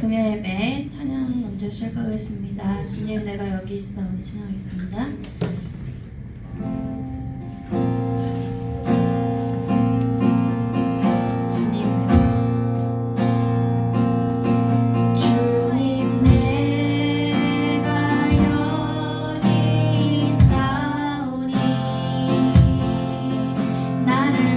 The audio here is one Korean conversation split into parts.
금요 예배 찬양 먼저 시작하겠습니다. 주님 내가 여기 있어 찬양하겠습니다. 나의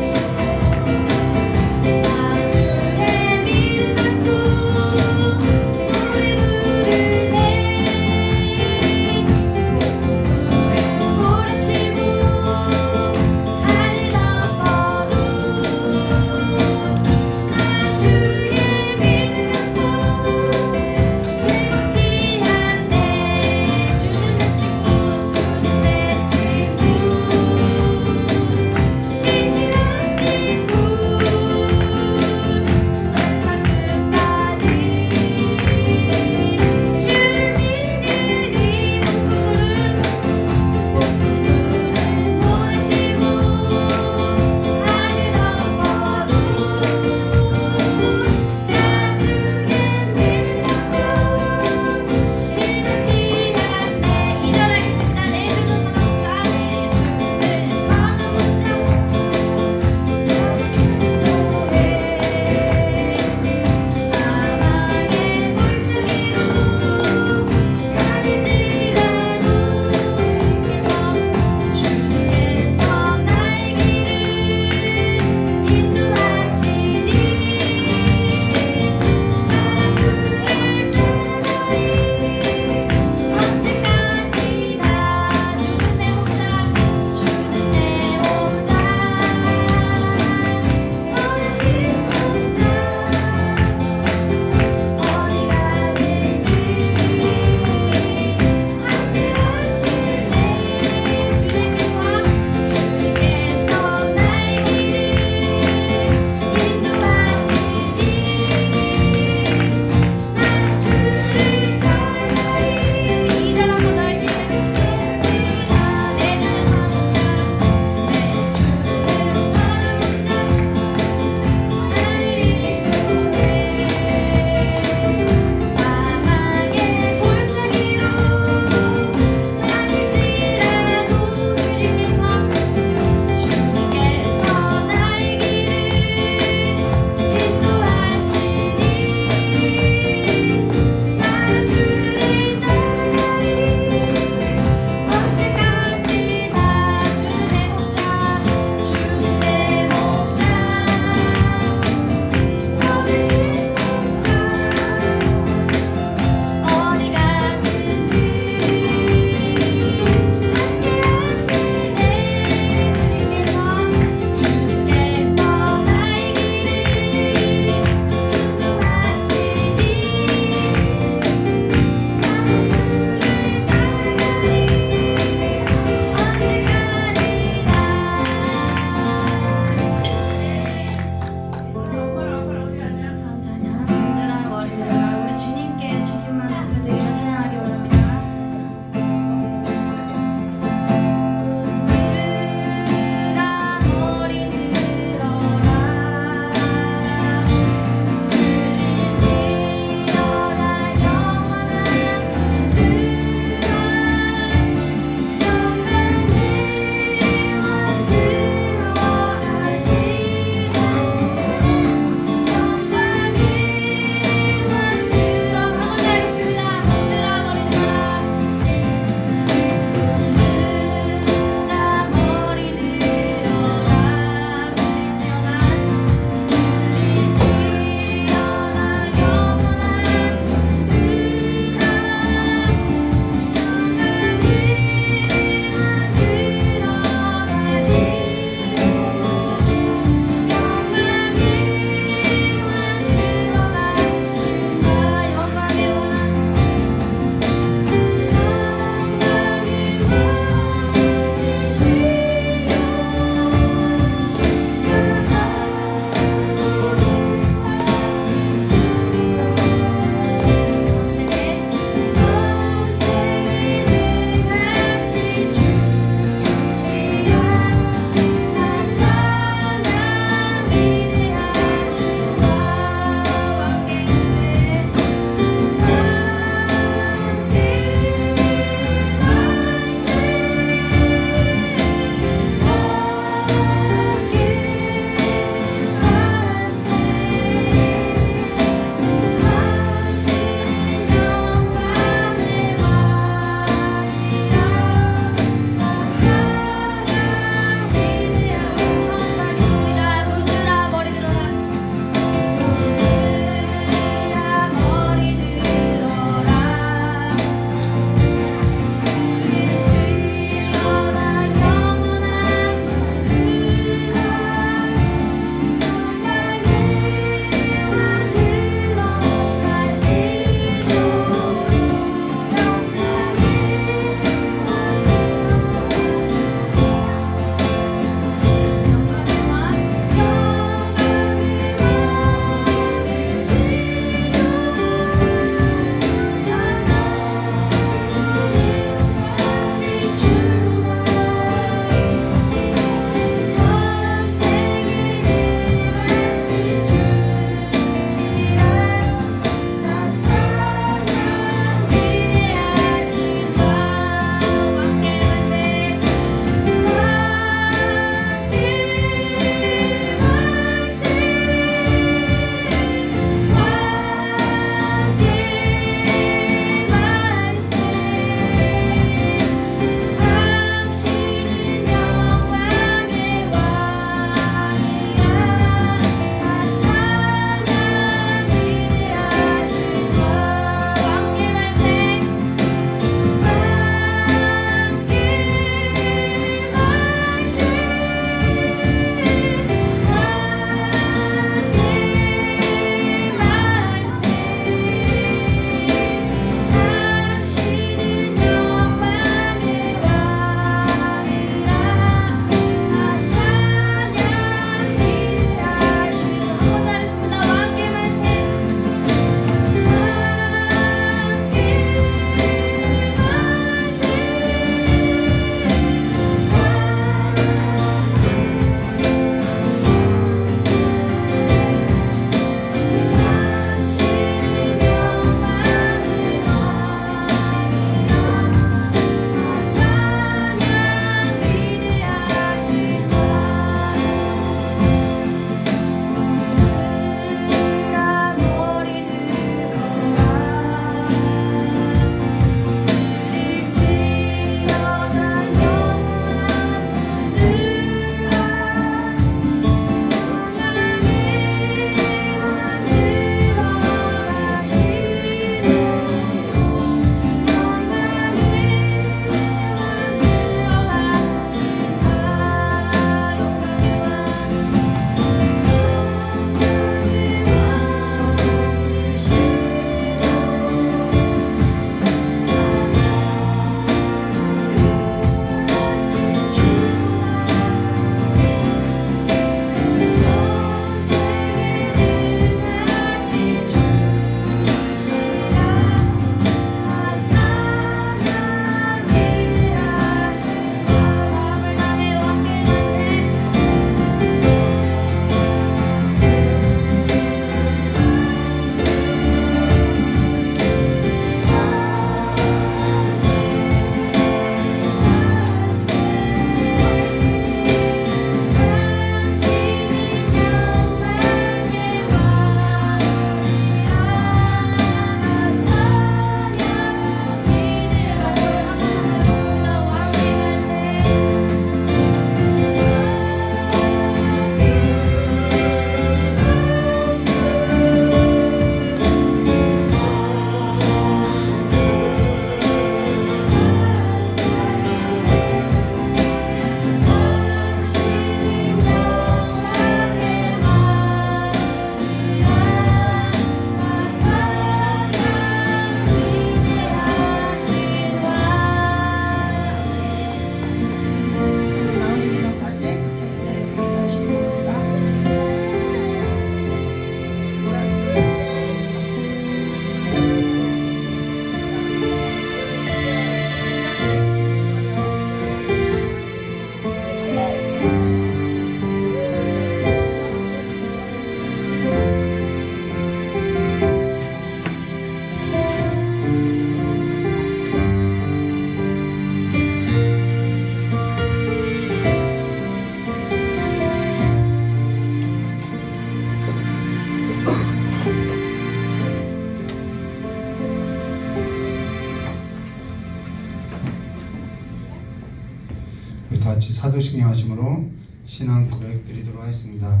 같이 사도신경 하심으로 신앙 고백 드리도록 하겠습니다.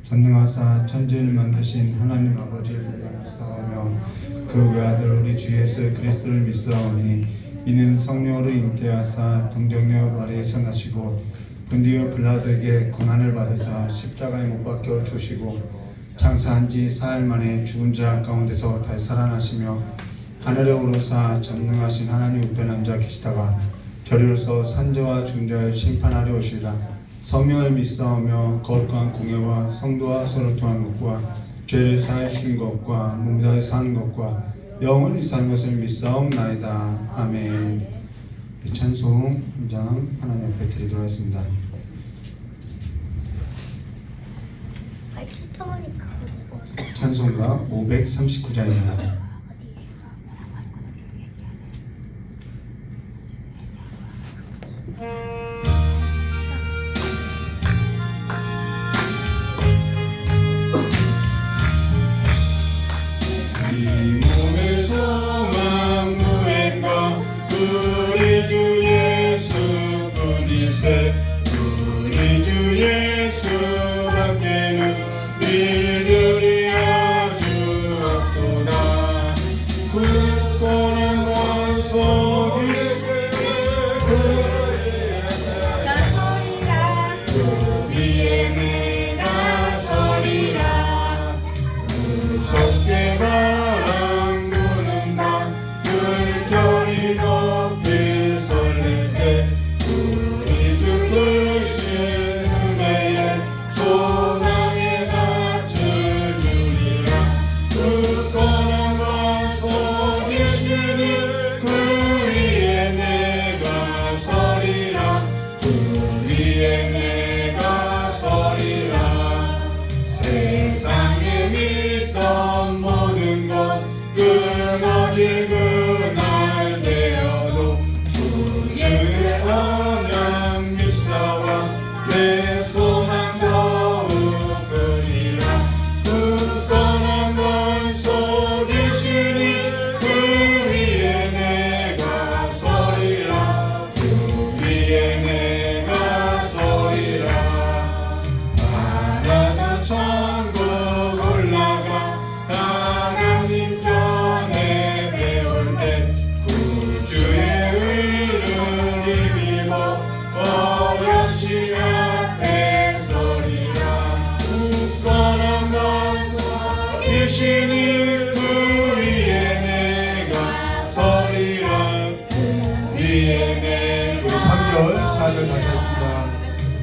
전능하사 천지를 만드신 하나님 아버지를 내가 믿사오며 그 외아들 우리 주 예수 그리스도를 믿사오니 이는 성령으로 잉태하사 동정녀 마리에서 나시고 본디오 빌라도에게 고난을 받으사 십자가에 못 박혀 주시고 장사한 지 사흘 만에 죽은 자 가운데서 다시 살아나시며 하늘에 오르사 전능하신 하나님 우편 앉아 계시다가 저리로서 산자와 중자를 심판하려 오시리라. 성령을 믿사오며 거룩한 공예와 성도와 서로 통한 것과 죄를 사하신 것과 몸다에 사는 것과 영원히 사는 것을 믿사옵나이다. 아멘. 찬송 한 장 하나님 앞에 드리도록 하겠습니다. 찬송가 539장입니다.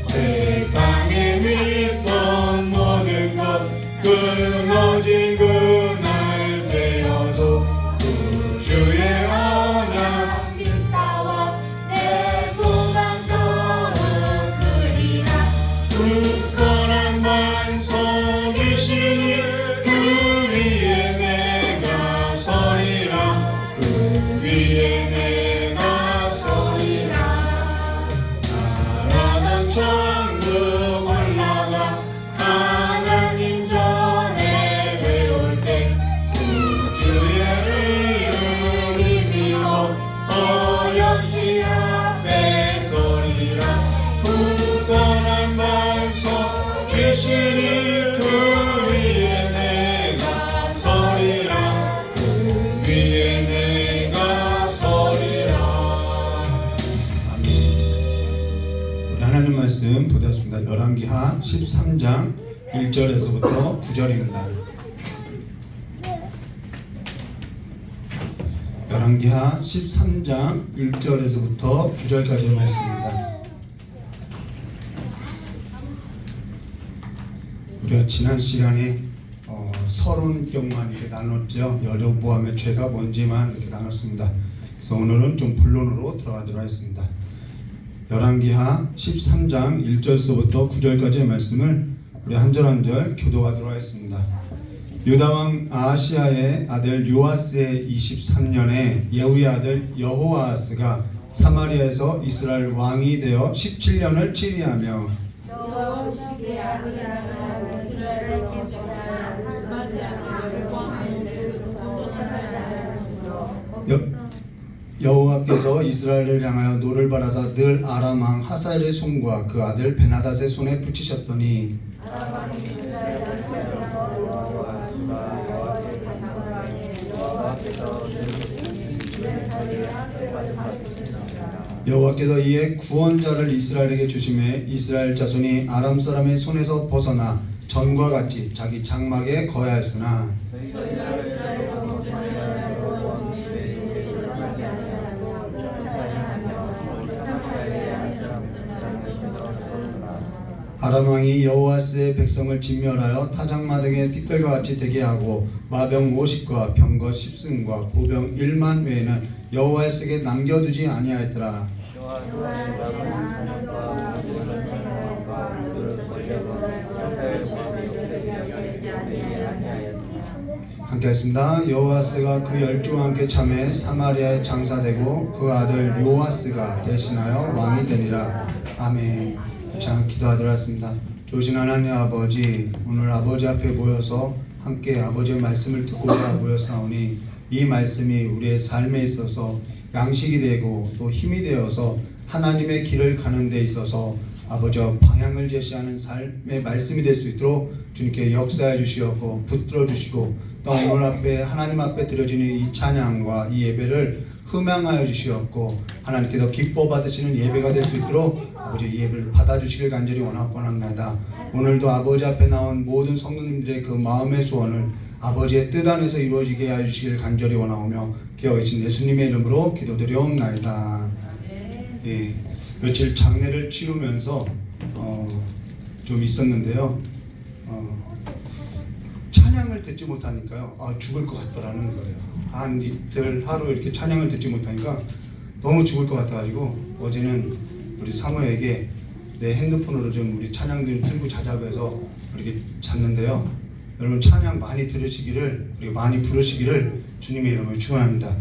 세상에 믿던 모든 것 끊어진 그날 되어도 구주의 언약 믿사와 내 소망 더욱으리라. 굳건한 반석이시니 그 위에 내가 서리라. 그 위에 내가 서리라. 나는 천국 올라가 하나님 전에 배울 때 구주의 의를 힘입어 어여지 앞에 서리라. 굳건한 반석이시니 그 위에 내가 서리라. 그 위에 내가 서리라. 아멘. 우리 하나님 말씀 보겠습니다. 열왕기하 13장 1절에서부터 9절입니다. 열왕기하 13장 1절에서부터 9절까지의 말씀입니다. 우리가 지난 시간에 서론격만 이렇게 나눴죠. 여로보암의 죄가 뭔지만 이렇게 나눴습니다. 그래서 오늘은 좀 본론으로 들어가도록 하겠습니다. 열왕기하 13장 1절서부터 9절까지의 말씀을 우리 한 절 한 절 교도하도록 하겠습니다. 유다왕 아하시아의 아들 요아스의 23년에 예후의 아들 여호아스가 사마리아에서 이스라엘 왕이 되어 17년을 치리하며 여호와의 아들이라는 이스라엘을 건축한 아마스의 아들을 포함하는 죄를 공동하지 아니하였으므로 여호와께서 이스라엘을 향하여 노를 바라사 늘 아람 왕 하사엘의 손과 그 아들 베나닷의 손에 붙이셨더니 여호와께서 이에 구원자를 이스라엘에게 주심에 이스라엘 자손이 아람 사람의 손에서 벗어나 전과 같이 자기 장막에 거하였으나 아람 왕이 여호아스의 백성을 진멸하여 타작마 등의 띠끌과 같이 되게 하고 마병 50과 병거 10승과 보병 1만 외에는 여호아스에게 남겨두지 아니하였더라. 함께 하겠습니다. 여호아스가 그 12와 함께 참에 사마리아에 장사되고 그 아들 요아스가 대신하여 왕이 되니라. 아멘. 자, 기도하도록 하겠습니다. 좋으신 하나님 아버지, 오늘 아버지 앞에 모여서 함께 아버지의 말씀을 듣고자 모였사오니 이 말씀이 우리의 삶에 있어서 양식이 되고 또 힘이 되어서 하나님의 길을 가는 데 있어서 아버지와 방향을 제시하는 삶의 말씀이 될 수 있도록 주님께 역사해 주시옵고 붙들어 주시고 또 오늘 앞에 하나님 앞에 드려지는 이 찬양과 이 예배를 흠양하여 주시옵고 하나님께서 기뻐 받으시는 예배가 될 수 있도록 아버지 이 예배를 받아주시길 간절히 원합니다. 오늘도 아버지 앞에 나온 모든 성도님들의 그 마음의 소원을 아버지의 뜻 안에서 이루어지게 해주시길 간절히 원하오며 기어 계신 예수님의 이름으로 기도드리옵나이다. 예, 며칠 장례를 치르면서 좀 있었는데요. 찬양을 듣지 못하니까요. 죽을 것 같더라는 거예요. 한 이틀 하루 이렇게 찬양을 듣지 못하니까 너무 죽을 것 같아가지고 어제는 우리 사모에게 내 핸드폰으로 좀 우리 찬양 좀 틀고 자자고 해서 이렇게 잤는데요. 여러분 찬양 많이 들으시기를 그리고 많이 부르시기를 주님의 이름으로 축원합니다.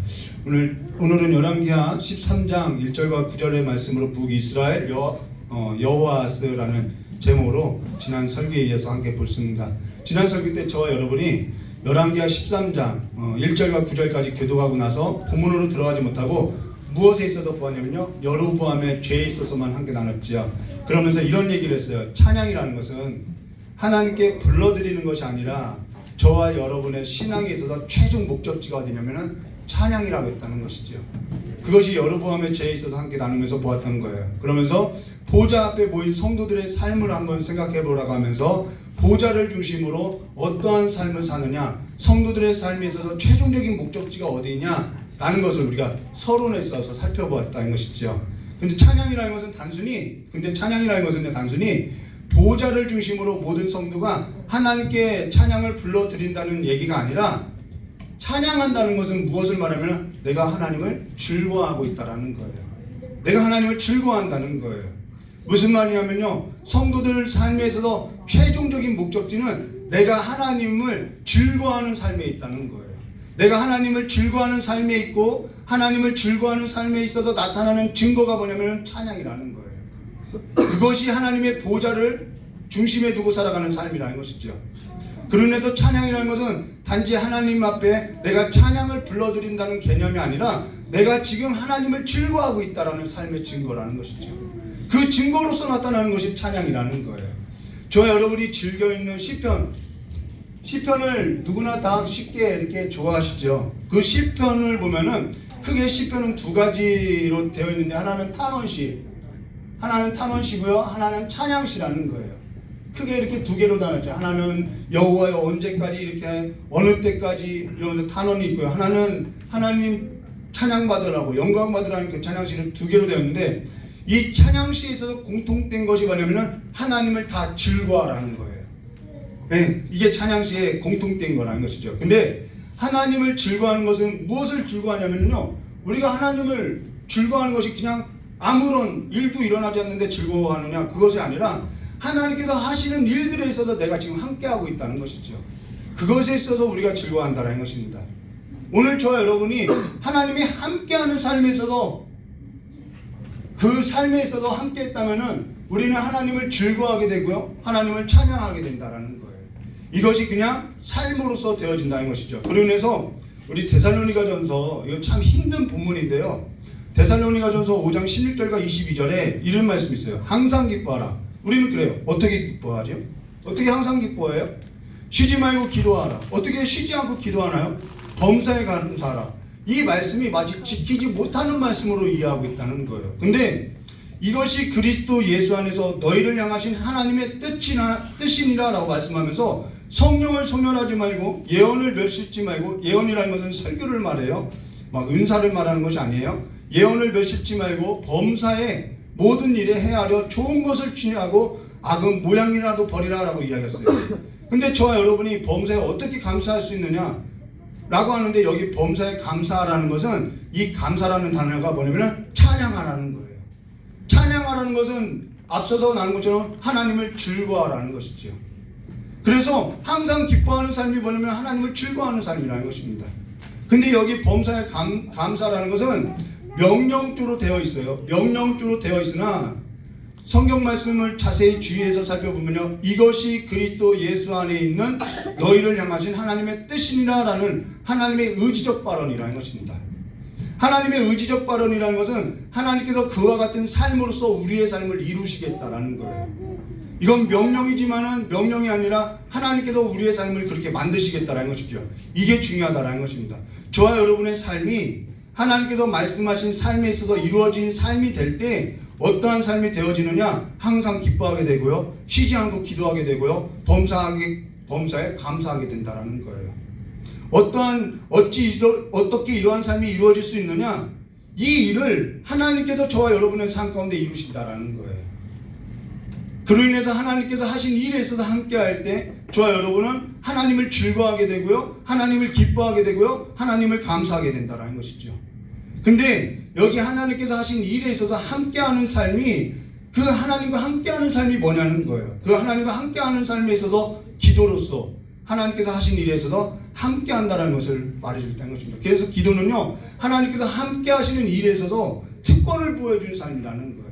오늘은 열왕기하 13장 1절과 9절의 말씀으로 북이스라엘 여호아스라는 제목으로 지난 설교에 이어서 함께 보겠습니다. 지난 설교 때 저와 여러분이 열왕기하 13장 1절과 9절까지 교독하고 나서 본문으로 들어가지 못하고 무엇에 있어서 보았냐면요, 여로보암의 죄에 있어서만 함께 나눴지요. 그러면서 이런 얘기를 했어요. 찬양이라는 것은 하나님께 불러드리는 것이 아니라 저와 여러분의 신앙에 있어서 최종 목적지가 어디냐면은 찬양이라고 했다는 것이죠. 그것이 여로보암의 죄에 있어서 함께 나누면서 보았던 거예요. 그러면서 보좌 앞에 모인 성도들의 삶을 한번 생각해 보라고 하면서 보좌를 중심으로 어떠한 삶을 사느냐, 성도들의 삶에 있어서 최종적인 목적지가 어디냐 라는 것을 우리가 서론에 써서 살펴보았다는 것이죠. 근데 찬양이라는 것은 단순히 보좌를 중심으로 모든 성도가 하나님께 찬양을 불러드린다는 얘기가 아니라 찬양한다는 것은 무엇을 말하면 내가 하나님을 즐거워하고 있다는 거예요. 내가 하나님을 즐거워한다는 거예요. 무슨 말이냐면요, 성도들 삶에 있어서 최종적인 목적지는 내가 하나님을 즐거워하는 삶에 있다는 거예요. 내가 하나님을 즐거워하는 삶에 있고 하나님을 즐거워하는 삶에 있어서 나타나는 증거가 뭐냐면 찬양이라는 거예요. 그것이 하나님의 보좌를 중심에 두고 살아가는 삶이라는 것이죠. 그러면서 찬양이라는 것은 단지 하나님 앞에 내가 찬양을 불러드린다는 개념이 아니라 내가 지금 하나님을 즐거워하고 있다는 삶의 증거라는 것이죠. 그 증거로서 나타나는 것이 찬양이라는 거예요. 저와 여러분이 즐겨 읽는 시편을 누구나 다 쉽게 이렇게 좋아하시죠. 그 시편을 보면은 크게 시편은 두 가지로 되어 있는데 하나는 탄원시고요, 하나는 찬양시라는 거예요. 크게 이렇게 두 개로 나눴죠. 하나는 여호와여 언제까지 이렇게 어느 때까지 이런 탄원이 있고요. 하나는 하나님 찬양받으라고 영광받으라는 그 찬양시를 두 개로 되어 있는데 이 찬양시에 있어서 공통된 것이 뭐냐면은 하나님을 다 즐거워하라는 거예요. 네, 이게 찬양시의 공통된 거라는 것이죠. 근데 하나님을 즐거워하는 것은 무엇을 즐거워하냐면요, 우리가 하나님을 즐거워하는 것이 그냥 아무런 일도 일어나지 않는데 즐거워하느냐, 그것이 아니라 하나님께서 하시는 일들에 있어서 내가 지금 함께하고 있다는 것이죠. 그것에 있어서 우리가 즐거워한다는 것입니다. 오늘 저와 여러분이 하나님이 함께하는 삶에 있어서 그 삶에 있어서 함께했다면은 우리는 하나님을 즐거워하게 되고요, 하나님을 찬양하게 된다라는 거예요. 이것이 그냥 삶으로서 되어진다는 것이죠. 그러고 인해서 우리 데살로니가전서, 이거 참 힘든 본문인데요. 데살로니가전서 5장 16절과 22절에 이런 말씀이 있어요. 항상 기뻐하라. 우리는 그래요. 어떻게 기뻐하죠? 어떻게 항상 기뻐해요? 쉬지 말고 기도하라. 어떻게 쉬지 않고 기도하나요? 범사에 감사하라. 이 말씀이 마치 지키지 못하는 말씀으로 이해하고 있다는 거예요. 근데 이것이 그리스도 예수 안에서 너희를 향하신 하나님의 뜻이니라 라고 말씀하면서 성령을 소멸하지 말고 예언을 멸시지 말고, 예언이라는 것은 설교를 말해요. 막 은사를 말하는 것이 아니에요. 예언을 멸시지 말고 범사에 모든 일에 헤아려 좋은 것을 취하고 악은 모양이라도 버리라 라고 이야기했어요. 근데 저와 여러분이 범사에 어떻게 감사할 수 있느냐 라고 하는데, 여기 범사에 감사하라는 것은, 이 감사라는 단어가 뭐냐면 찬양하라는 거예요. 찬양하라는 것은 앞서서 나눈 것처럼 하나님을 즐거워하라는 것이죠. 그래서 항상 기뻐하는 삶이 뭐냐면 하나님을 즐거워하는 삶이라는 것입니다. 근데 여기 범사에 감사라는 것은 명령조로 되어 있어요. 명령조로 되어 있으나 성경 말씀을 자세히 주의해서 살펴보면요, 이것이 그리스도 예수 안에 있는 너희를 향하신 하나님의 뜻이니라 라는 하나님의 의지적 발언이라는 것입니다. 하나님의 의지적 발언이라는 것은 하나님께서 그와 같은 삶으로서 우리의 삶을 이루시겠다라는 거예요. 이건 명령이지만은 명령이 아니라 하나님께서 우리의 삶을 그렇게 만드시겠다라는 것이죠. 이게 중요하다라는 것입니다. 저와 여러분의 삶이 하나님께서 말씀하신 삶에 있어서 이루어진 삶이 될 때 어떠한 삶이 되어지느냐? 항상 기뻐하게 되고요, 쉬지 않고 기도하게 되고요, 범사에 감사하게 된다라는 거예요. 어떻게 이러한 삶이 이루어질 수 있느냐? 이 일을 하나님께서 저와 여러분의 삶 가운데 이루신다라는 거예요. 그로 인해서 하나님께서 하신 일에 있어서 함께할 때 저와 여러분은 하나님을 즐거워하게 되고요, 하나님을 기뻐하게 되고요, 하나님을 감사하게 된다라는 것이죠. 근데 여기 하나님께서 하신 일에 있어서 함께하는 삶이, 그 하나님과 함께하는 삶이 뭐냐는 거예요. 그 하나님과 함께하는 삶에 있어서 기도로서 하나님께서 하신 일에 있어서 함께한다는 것을 말해주겠다는 것입니다. 그래서 기도는요, 하나님께서 함께하시는 일에 있어서 특권을 부여해주는 삶이라는 거예요.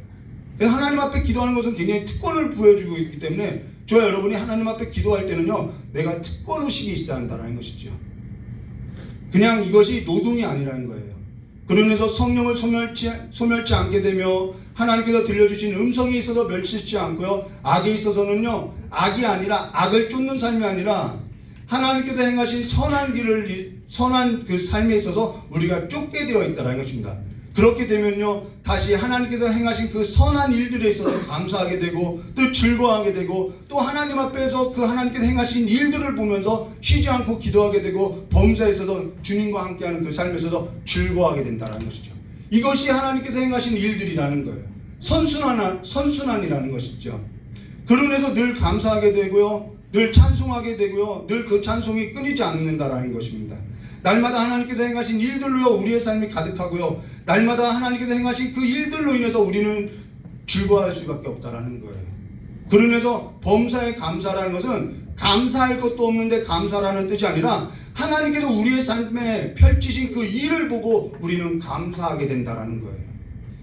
그래서 하나님 앞에 기도하는 것은 굉장히 특권을 부여해주고 있기 때문에 저와 여러분이 하나님 앞에 기도할 때는요, 내가 특권의식이 있어야 한다는 것이죠. 그냥 이것이 노동이 아니라는 거예요. 그러면서 성령을 소멸치 않게 되며 하나님께서 들려주신 음성에 있어서 멸치지 않고요, 악에 있어서는요, 악이 아니라 악을 쫓는 삶이 아니라 하나님께서 행하신 선한 그 삶에 있어서 우리가 쫓게 되어 있다는 것입니다. 그렇게 되면요, 다시 하나님께서 행하신 그 선한 일들에 있어서 감사하게 되고 또 즐거워하게 되고, 또 하나님 앞에서 그 하나님께서 행하신 일들을 보면서 쉬지 않고 기도하게 되고, 범사에 있어서 주님과 함께하는 그 삶에 있어서 즐거워하게 된다는 것이죠. 이것이 하나님께서 행하신 일들이라는 거예요. 선순환이라는 것이죠. 그로 인해서 늘 감사하게 되고요, 늘 찬송하게 되고요, 늘 그 찬송이 끊이지 않는다라는 것입니다. 날마다 하나님께서 행하신 일들로 우리의 삶이 가득하고요, 날마다 하나님께서 행하신 그 일들로 인해서 우리는 즐거워할 수밖에 없다라는 거예요. 그로 인해서 범사에 감사라는 것은 감사할 것도 없는데 감사라는 뜻이 아니라 하나님께서 우리의 삶에 펼치신 그 일을 보고 우리는 감사하게 된다라는 거예요.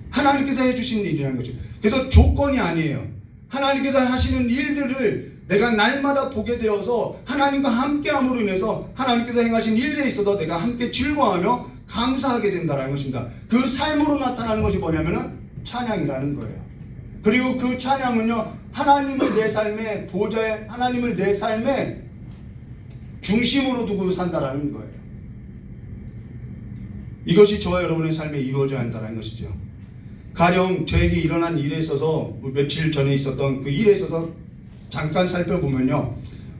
하나님께서 해주신 일이라는 거죠. 그래서 조건이 아니에요. 하나님께서 하시는 일들을 내가 날마다 보게 되어서 하나님과 함께함으로 인해서 하나님께서 행하신 일에 있어서 내가 함께 즐거워하며 감사하게 된다는 것입니다. 그 삶으로 나타나는 것이 뭐냐면은 찬양이라는 거예요. 그리고 그 찬양은요, 하나님을 내 삶의 보좌에, 하나님을 내 삶의 중심으로 두고 산다라는 거예요. 이것이 저와 여러분의 삶에 이루어져야 한다는 것이죠. 가령 저에게 일어난 일에 있어서 며칠 전에 있었던 그 일에 있어서 잠깐 살펴보면요,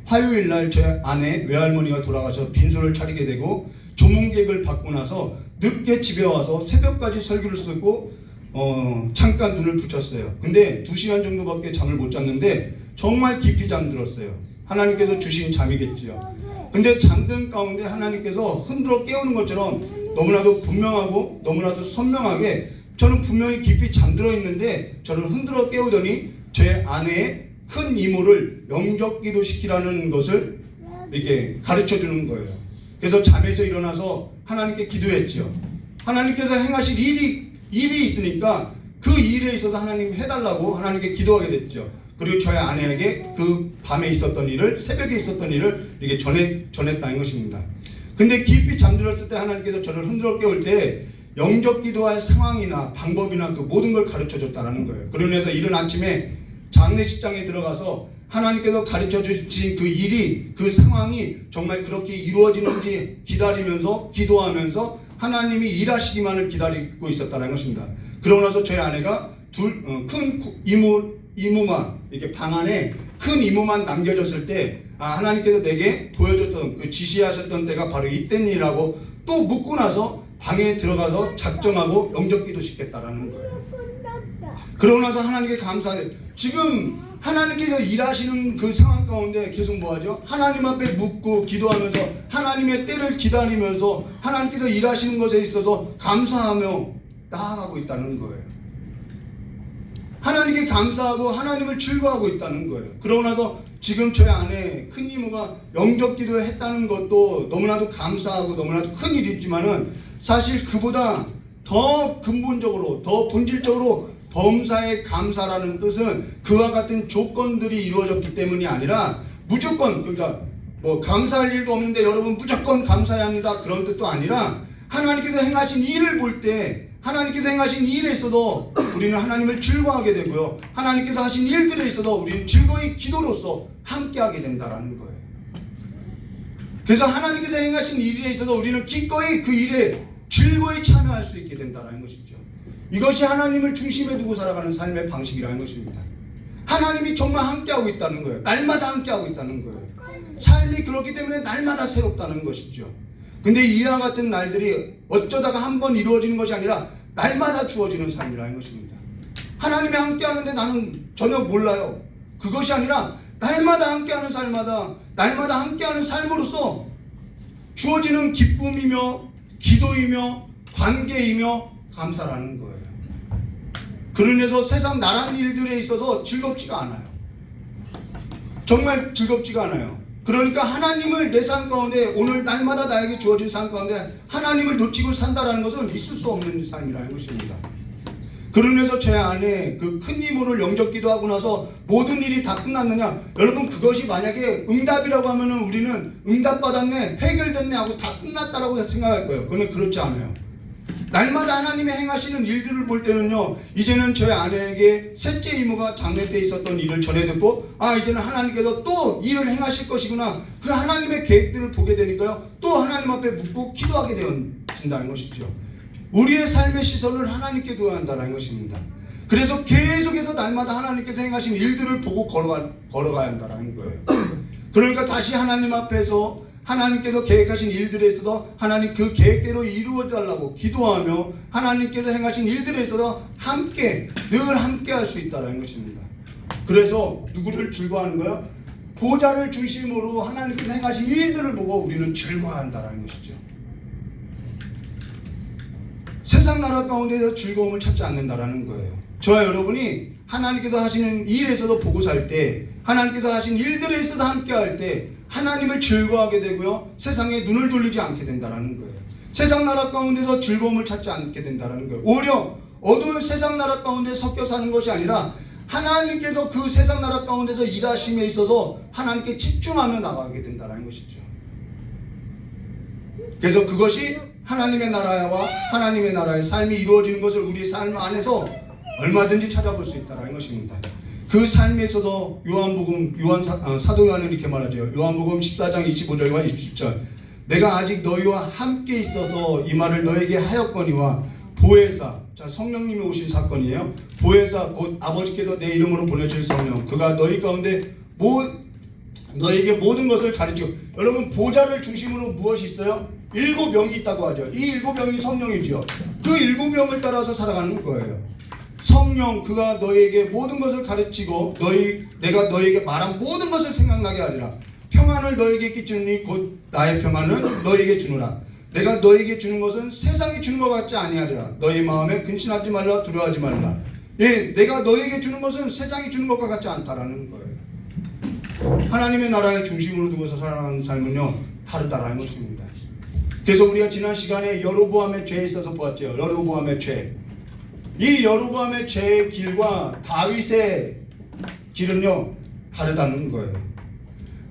화요일날 제 아내 외할머니가 돌아가서 빈소를 차리게 되고 조문객을 받고 나서 늦게 집에 와서 새벽까지 설교를 쓰고 잠깐 눈을 붙였어요. 근데 2시간 정도밖에 잠을 못 잤는데 정말 깊이 잠들었어요. 하나님께서 주신 잠이겠지요. 근데 잠든 가운데 하나님께서 흔들어 깨우는 것처럼 너무나도 분명하고 너무나도 선명하게, 저는 분명히 깊이 잠들어 있는데 저를 흔들어 깨우더니 제 아내의 큰 이모를 영접기도 시키라는 것을 이렇게 가르쳐 주는 거예요. 그래서 잠에서 일어나서 하나님께 기도했죠. 하나님께서 행하실 일이 있으니까 그 일에 있어서 하나님 해달라고 하나님께 기도하게 됐죠. 그리고 저희 아내에게 그 밤에 있었던 일을, 새벽에 있었던 일을 이렇게 전했다는 것입니다. 근데 깊이 잠들었을 때 하나님께서 저를 흔들어 깨울 때 영접 기도할 상황이나 방법이나 그 모든 걸 가르쳐 줬다는 거예요. 그러면서 이른 아침에 장례식장에 들어가서 하나님께서 가르쳐 주신 그 일이, 그 상황이 정말 그렇게 이루어지는지 기다리면서 기도하면서 하나님이 일하시기만을 기다리고 있었다는 것입니다. 그러고 나서 저희 아내가 큰 이모만 이렇게 방 안에 큰 이모만 남겨졌을 때 하나님께서 내게 보여줬던 그 지시하셨던 때가 바로 이때니라고 또 묻고 나서 방에 들어가서 작정하고 영접기도 시켰다라는 거예요. 그러고 나서 하나님께 감사해. 지금 하나님께서 일하시는 그 상황 가운데 계속 뭐하죠? 하나님 앞에 묻고 기도하면서 하나님의 때를 기다리면서 하나님께서 일하시는 것에 있어서 감사하며 나아가고 있다는 거예요. 하나님께 감사하고 하나님을 즐거워하고 있다는 거예요. 그러고 나서 지금 저희 아내 큰 이모가 영접 기도했다는 것도 너무나도 감사하고 너무나도 큰 일이지만은 사실 그보다 더 근본적으로 더 본질적으로 범사에 감사라는 뜻은 그와 같은 조건들이 이루어졌기 때문이 아니라 무조건, 그러니까 뭐 감사할 일도 없는데 여러분 무조건 감사해야 합니다 그런 뜻도 아니라 하나님께서 행하신 일을 볼 때 하나님께서 행하신 일에 있어서 우리는 하나님을 즐거워하게 되고요. 하나님께서 하신 일들에 있어서 우리는 즐거이 기도로서 함께하게 된다라는 거예요. 그래서 하나님께서 행하신 일에 있어서 우리는 기꺼이 그 일에 즐거이 참여할 수 있게 된다는 것이죠. 이것이 하나님을 중심에 두고 살아가는 삶의 방식이라는 것입니다. 하나님이 정말 함께하고 있다는 거예요. 날마다 함께하고 있다는 거예요. 삶이 그렇기 때문에 날마다 새롭다는 것이죠. 근데 이와 같은 날들이 어쩌다가 한번 이루어지는 것이 아니라 날마다 주어지는 삶이라는 것입니다. 하나님이 함께하는데 나는 전혀 몰라요. 그것이 아니라 날마다 함께하는 삶마다 날마다 함께하는 삶으로서 주어지는 기쁨이며 기도이며 관계이며 감사라는 거예요. 그러면서 세상 나란 일들에 있어서 즐겁지가 않아요. 정말 즐겁지가 않아요. 그러니까 하나님을 내 삶 가운데 오늘 날마다 나에게 주어진 삶 가운데 하나님을 놓치고 산다라는 것은 있을 수 없는 삶이라는 것입니다. 그러면서 제 안에 그 큰 이모를 영접 기도하고 나서 모든 일이 다 끝났느냐? 여러분 그것이 만약에 응답이라고 하면은 우리는 응답받았네, 해결됐네 하고 다 끝났다라고 생각할 거예요. 그러면 그렇지 않아요. 날마다 하나님의 행하시는 일들을 볼 때는요, 이제는 저희 아내에게 셋째 이모가 장례 때 있었던 일을 전해 듣고 이제는 하나님께서 또 일을 행하실 것이구나, 그 하나님의 계획들을 보게 되니까요 또 하나님 앞에 묻고 기도하게 되어진다는 것이죠. 우리의 삶의 시선을 하나님께 두어야 한다는 것입니다. 그래서 계속해서 날마다 하나님께서 행하신 일들을 보고 걸어가야 한다는 거예요. 그러니까 다시 하나님 앞에서 하나님께서 계획하신 일들에 있어서 하나님 그 계획대로 이루어달라고 기도하며 하나님께서 행하신 일들에 있어서 늘 함께 할 수 있다는 것입니다. 그래서 누구를 즐거워하는 거예요? 보좌를 중심으로 하나님께서 행하신 일들을 보고 우리는 즐거워한다는 것이죠. 세상 나라 가운데서 즐거움을 찾지 않는다는 거예요. 저와 여러분이 하나님께서 하시는 일에서도 보고 살 때, 하나님께서 하신 일들에 있어서 함께 할 때 하나님을 즐거워하게 되고요, 세상에 눈을 돌리지 않게 된다는 거예요. 세상 나라 가운데서 즐거움을 찾지 않게 된다는 거예요. 오히려 어두운 세상 나라 가운데 섞여 사는 것이 아니라 하나님께서 그 세상 나라 가운데서 일하심에 있어서 하나님께 집중하며 나가게 된다는 것이죠. 그래서 그것이 하나님의 나라와 하나님의 나라의 삶이 이루어지는 것을 우리의 삶 안에서 얼마든지 찾아볼 수 있다는 것입니다. 그 삶에 있어서 사도 요한은 이렇게 말하죠. 요한복음 14장 25절과 20절. 내가 아직 너희와 함께 있어서 이 말을 너에게 하였거니와 보혜사, 성령님이 오신 사건이에요. 보혜사 곧 아버지께서 내 이름으로 보내실 성령, 그가 너희 가운데 너에게 모든 것을 가르치고. 여러분 보좌를 중심으로 무엇이 있어요? 7명이 있다고 하죠. 이 7명이 성령이죠. 그 7명을 따라서 살아가는 거예요. 성령, 그가 너희에게 모든 것을 가르치고 내가 너희에게 말한 모든 것을 생각나게 하리라. 평안을 너희에게 끼치느니 곧 나의 평안은 너희에게 주노라. 내가 너희에게 주는 것은 세상이 주는 것 같지 아니하리라. 너희 마음에 근심하지 말라, 두려워하지 말라. 예, 내가 너희에게 주는 것은 세상이 주는 것과 같지 않다라는 거예요. 하나님의 나라의 중심으로 두고서 살아가는 삶은요 다르다라는 것입니다. 그래서 우리가 지난 시간에 여로보암의 죄에 있어서 보았죠. 여로보암의 죄. 이 여로보암의 죄의 길과 다윗의 길은요 다르다는 거예요.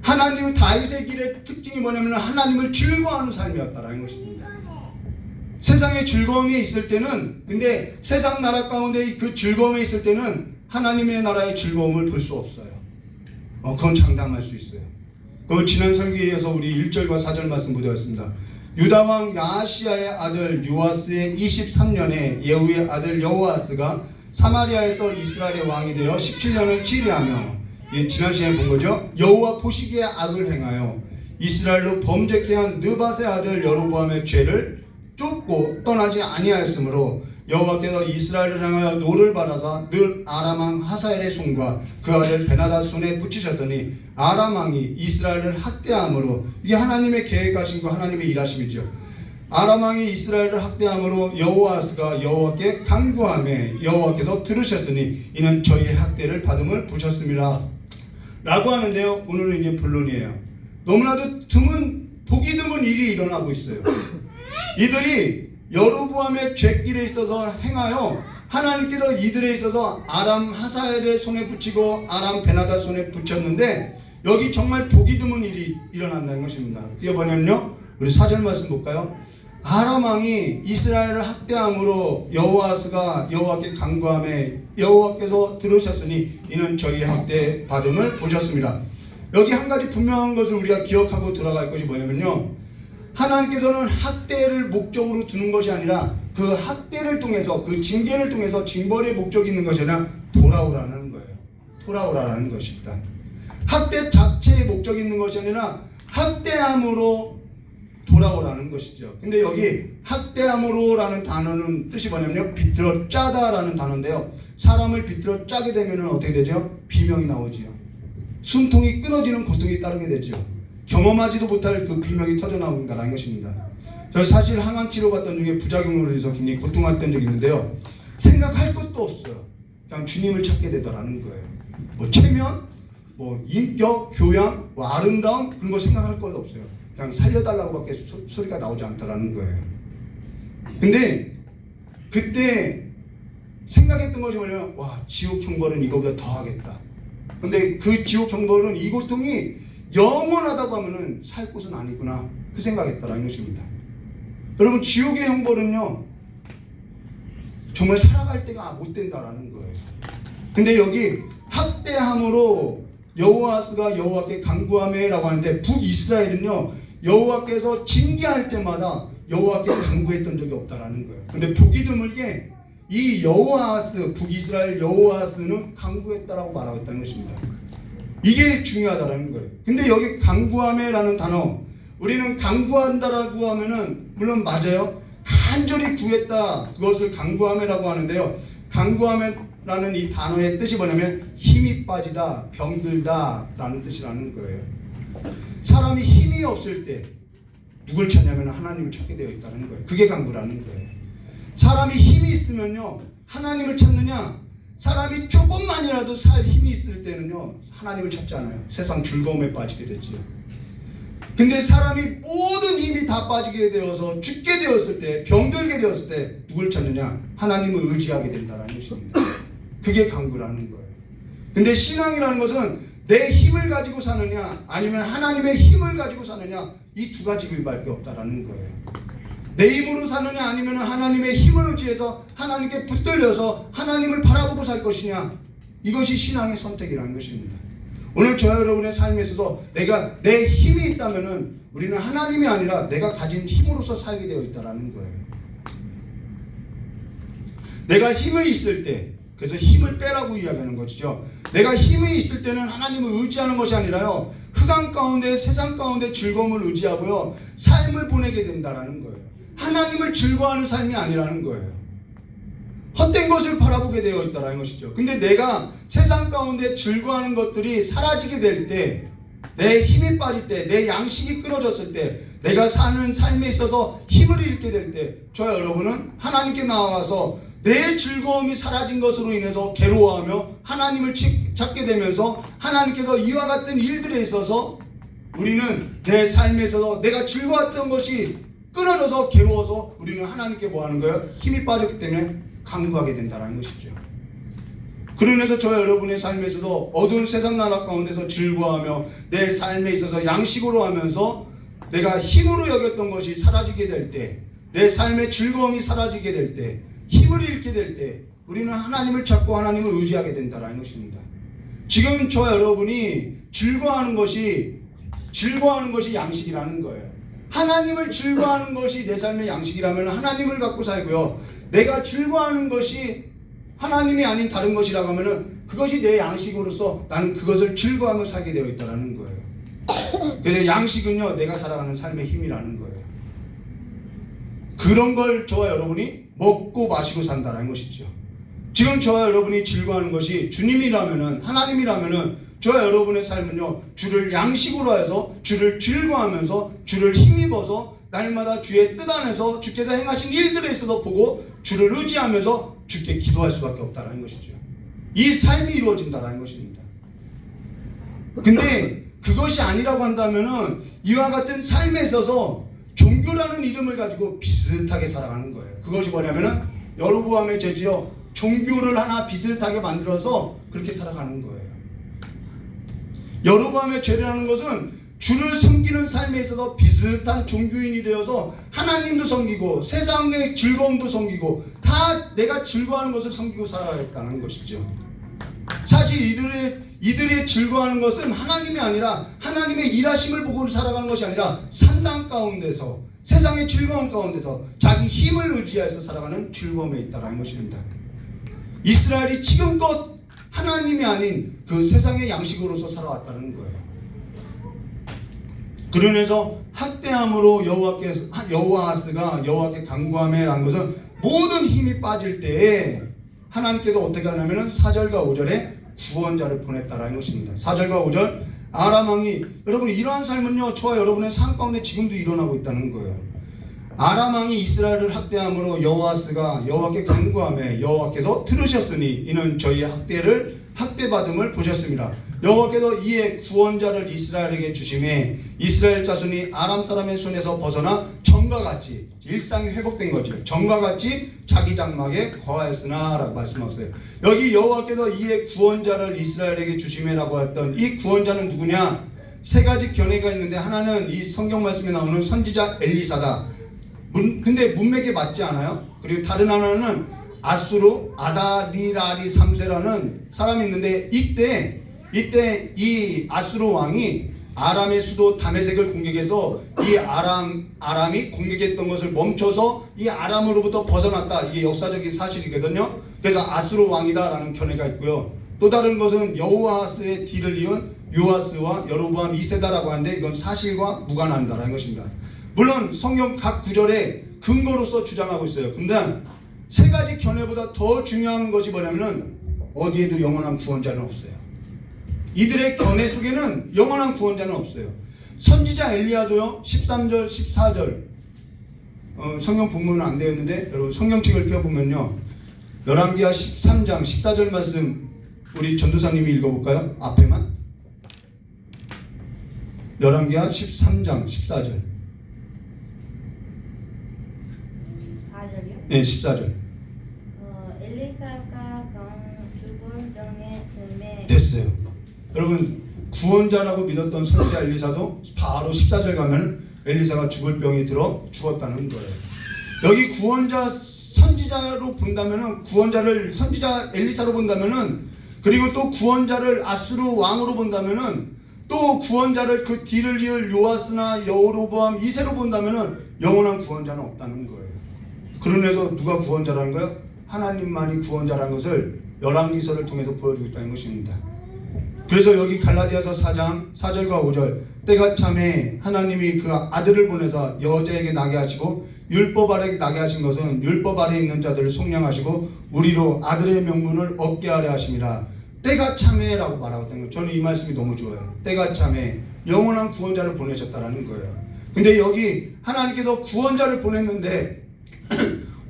하나님 다윗의 길의 특징이 뭐냐면 하나님을 즐거워하는 삶이었다라는 것입니다. 세상에 즐거움이 있을 때는, 근데 세상 나라 가운데 그 즐거움이 있을 때는 하나님의 나라의 즐거움을 볼 수 없어요. 그건 장담할 수 있어요. 그 지난 설교에서 우리 1절과 4절 말씀 보되었습니다. 유다왕 야하시야의 아들 요아스의 23년에 예후의 아들 여호아스가 사마리아에서 이스라엘의 왕이 되어 17년을 치리하며, 지난 시간에 본 거죠. 여호와 보시기에 악을 행하여 이스라엘로 범죄케 한 느밧의 아들 여로보암의 죄를 쫓고 떠나지 아니하였으므로 여호와께서 이스라엘을 향하여 노를 받아서 늘 아람 왕 하사엘의 손과 그 아들 베나다 손에 붙이셨더니 아람 왕이 이스라엘을 학대함으로, 이게 하나님의 계획하신 거, 하나님의 일하심이죠. 아람 왕이 이스라엘을 학대함으로 여호아스가 여호와께 간구하며 여호와께서 들으셨으니 이는 저희의 학대를 받음을 보셨습니다 라고 하는데요, 오늘은 이제 본론이에요. 너무나도 보기 드문 일이 일어나고 있어요. 이들이 여로보암의 죄길에 있어서 행하여 하나님께서 이들에 있어서 아람 하사엘의 손에 붙이고 아람 베나다 손에 붙였는데, 여기 정말 보기 드문 일이 일어난다는 것입니다. 그게 뭐냐면요, 우리 4절 말씀 볼까요? 아람 왕이 이스라엘을 학대함으로 여호아스가 여호와께 간구하며 여호와께서 들으셨으니 이는 저희의 학대 받음을 보셨습니다. 여기 한 가지 분명한 것을 우리가 기억하고 돌아갈 것이 뭐냐면요, 하나님께서는 학대를 목적으로 두는 것이 아니라 그 학대를 통해서, 그 징계를 통해서 징벌의 목적이 있는 것이 아니라 돌아오라는 거예요. 돌아오라는 것입니다. 학대 자체의 목적이 있는 것이 아니라 학대함으로 돌아오라는 것이죠. 근데 여기 학대함으로라는 단어는 뜻이 뭐냐면요, 비틀어 짜다라는 단어인데요, 사람을 비틀어 짜게 되면 어떻게 되죠? 비명이 나오지요. 숨통이 끊어지는 고통이 따르게 되죠. 경험하지도 못할 그 비명이 터져나온다는 것입니다. 저 사실 항암 치료 받던 중에 부작용으로 해서 굉장히 고통했던 적이 있는데요, 생각할 것도 없어요. 그냥 주님을 찾게 되더라는 거예요. 뭐 체면, 뭐 인격, 교양, 뭐 아름다움, 그런 거 생각할 것도 없어요. 그냥 살려달라고밖에 소리가 나오지 않더라는 거예요. 근데 그때 생각했던 것이 뭐냐면, 와, 지옥 형벌은 이거보다 더 하겠다. 근데 그 지옥 형벌은 이 고통이 영원하다고 하면은 살 곳은 아니구나, 그 생각했다라는 것입니다. 여러분, 지옥의 형벌은요 정말 살아갈 때가 못 된다라는 거예요. 근데 여기 학대함으로 여호아스가 여호와께 간구하며라고 하는데, 북이스라엘은요 여호와께서 징계할 때마다 여호와께 간구했던 적이 없다라는 거예요. 근데 보기 드물게 이 여호아스, 북이스라엘 여호아스는 간구했다라고 말하고 있다는 것입니다. 이게 중요하다라는 거예요. 근데 여기 간구하며라는 단어, 우리는 간구한다라고 하면은 물론 맞아요. 간절히 구했다, 그것을 간구하며라고 하는데요, 간구하며라는 이 단어의 뜻이 뭐냐면 힘이 빠지다, 병들다 라는 뜻이라는 거예요. 사람이 힘이 없을 때 누굴 찾냐면 하나님을 찾게 되어 있다는 거예요. 그게 간구라는 거예요. 사람이 힘이 있으면요 하나님을 찾느냐, 사람이 조금만이라도 살 힘이 있을 때는요 하나님을 찾지 않아요. 세상 즐거움에 빠지게 되지요. 근데 사람이 모든 힘이 다 빠지게 되어서 죽게 되었을 때, 병들게 되었을 때 누굴 찾느냐? 하나님을 의지하게 된다는 것입니다. 그게 간구라는 거예요. 근데 신앙이라는 것은 내 힘을 가지고 사느냐 아니면 하나님의 힘을 가지고 사느냐, 이 두 가지 길밖에 없다라는 거예요. 내 힘으로 사느냐 아니면 하나님의 힘을 의지해서 하나님께 붙들려서 하나님을 바라보고 살 것이냐, 이것이 신앙의 선택이라는 것입니다. 오늘 저와 여러분의 삶에서도 내가 내 힘이 있다면은 우리는 하나님이 아니라 내가 가진 힘으로서 살게 되어 있다라는 거예요. 내가 힘이 있을 때, 그래서 힘을 빼라고 이야기하는 것이죠. 내가 힘이 있을 때는 하나님을 의지하는 것이 아니라요, 흑암 가운데, 세상 가운데 즐거움을 의지하고요 삶을 보내게 된다라는 거예요. 하나님을 즐거워하는 삶이 아니라는 거예요. 헛된 것을 바라보게 되어 있다는 것이죠. 근데 내가 세상 가운데 즐거워하는 것들이 사라지게 될 때, 내 힘이 빠질 때, 내 양식이 끊어졌을 때, 내가 사는 삶에 있어서 힘을 잃게 될 때, 저와 여러분은 하나님께 나와서 내 즐거움이 사라진 것으로 인해서 괴로워하며 하나님을 찾게 되면서 하나님께서 이와 같은 일들에 있어서 우리는 내 삶에 있어서 내가 즐거웠던 것이 끊어져서 괴로워서 우리는 하나님께 뭐 하는 거예요? 힘이 빠졌기 때문에 간구하게 된다는 것이죠. 그러면서 저와 여러분의 삶에 있어서 어두운 세상 나라 가운데서 즐거워하며 내 삶에 있어서 양식으로 하면서 내가 힘으로 여겼던 것이 사라지게 될 때, 내 삶의 즐거움이 사라지게 될 때, 힘을 잃게 될 때 우리는 하나님을 찾고 하나님을 의지하게 된다는 것입니다. 지금 저와 여러분이 즐거워하는 것이 양식이라는 거예요. 하나님을 즐거워하는 것이 내 삶의 양식이라면 하나님을 갖고 살고요. 내가 즐거워하는 것이 하나님이 아닌 다른 것이라고 하면은 그것이 내 양식으로서 나는 그것을 즐거워하며 살게 되어 있다는 거예요. 그래서 양식은요, 내가 살아가는 삶의 힘이라는 거예요. 그런 걸 저와 여러분이 먹고 마시고 산다는 것이죠. 지금 저와 여러분이 즐거워하는 것이 주님이라면은, 하나님이라면은 저와 여러분의 삶은요, 주를 양식으로 해서 주를 즐거워하면서 주를 힘입어서 날마다 주의 뜻 안에서 주께서 행하신 일들에 있어서 보고 주를 의지하면서 주께 기도할 수밖에 없다는 것이죠. 이 삶이 이루어진다는 것입니다. 근데 그것이 아니라고 한다면은 이와 같은 삶에 있어서 종교라는 이름을 가지고 비슷하게 살아가는 거예요. 그것이 뭐냐면은 여로보암의 죄지요, 종교를 하나 비슷하게 만들어서 그렇게 살아가는 거예요. 여로보암의 죄라는 것은 주를 섬기는 삶에 있어서 비슷한 종교인이 되어서 하나님도 섬기고 세상의 즐거움도 섬기고 다 내가 즐거워하는 것을 섬기고 살아가겠다는 것이죠. 사실 이들의 즐거워하는 것은 하나님이 아니라 하나님의 일하심을 보고 살아가는 것이 아니라 산당 가운데서 세상의 즐거움 가운데서 자기 힘을 의지해서 살아가는 즐거움에 있다는 것입니다. 이스라엘이 지금껏 하나님이 아닌 그 세상의 양식으로서 살아왔다는 거예요. 그러면서 학대함으로 여호와하스가 여호와께 간구하매라는 것은 모든 힘이 빠질 때에 하나님께서 어떻게 하냐면은 4절과 5절에 구원자를 보냈다라는 것입니다. 4절과 5절 아람 왕이, 여러분 이러한 삶은요 저와 여러분의 삶 가운데 지금도 일어나고 있다는 거예요. 아람 왕이 이스라엘을 학대함으로 여호와스가 여호와께 간구하매 여호와께서 들으셨으니 이는 저희의 학대받음을 보셨습니다. 여호와께서 이에 구원자를 이스라엘에게 주심에 이스라엘 자손이 아람 사람의 손에서 벗어나 전과 같이 일상이 회복된 거죠. 전과 같이 자기 장막에 거하였으나 라고 말씀하셨어요. 여기 여호와께서 이에 구원자를 이스라엘에게 주심에라고 했던 이 구원자는 누구냐? 세 가지 견해가 있는데 하나는 이 성경 말씀에 나오는 선지자 엘리사다. 근데 문맥에 맞지 않아요. 그리고 다른 하나는 아수르 아다리라리 3세라는 사람이 있는데 이때 이 아수르 왕이 아람의 수도 다메섹을 공격해서 이 아람이 공격했던 것을 멈춰서 이 아람으로부터 벗어났다. 이게 역사적인 사실이거든요. 그래서 아수르 왕이다라는 견해가 있고요. 또 다른 것은 여호아스의 뒤를 이은 요아스와 여로보암 2세다라고 하는데 이건 사실과 무관한다라는 것입니다. 물론 성경 각 구절에 근거로서 주장하고 있어요. 근데 세 가지 견해보다 더 중요한 것이 뭐냐면은 어디에도 영원한 구원자는 없어요. 이들의 견해 속에는 영원한 구원자는 없어요. 선지자 엘리야도요 13절 14절 성경 본문은 안 되어 있는데 여러분 성경책을 펴보면요 열왕기하 13장 14절 말씀 우리 전도사님이 읽어볼까요? 앞에만 열왕기하 13장 14절 4절이요? 네 14절 엘리사가 죽을 전에 됐어요. 여러분 구원자라고 믿었던 선지자 엘리사도 바로 14절 가면 엘리사가 죽을 병이 들어 죽었다는 거예요. 여기 구원자 선지자로 본다면은 구원자를 선지자 엘리사로 본다면은 그리고 또 구원자를 아수르 왕으로 본다면은 또 구원자를 그 뒤를 이을 요아스나 여로보암 2세로 본다면은 영원한 구원자는 없다는 거예요. 그러면서 누가 구원자라는 거예요? 하나님만이 구원자라는 것을 열왕기서를 통해서 보여주고 있다는 것입니다. 그래서 여기 갈라디아서 4장 4절과 5절 때가 참에 하나님이 그 아들을 보내서 여자에게 나게 하시고 율법 아래 나게 하신 것은 율법 아래 있는 자들을 속량하시고 우리로 아들의 명분을 얻게 하려 하심이라. 때가 참에라고 말하고 있다는 거예요. 저는 이 말씀이 너무 좋아요. 때가 참에 영원한 구원자를 보내셨다라는 거예요. 근데 여기 하나님께서 구원자를 보냈는데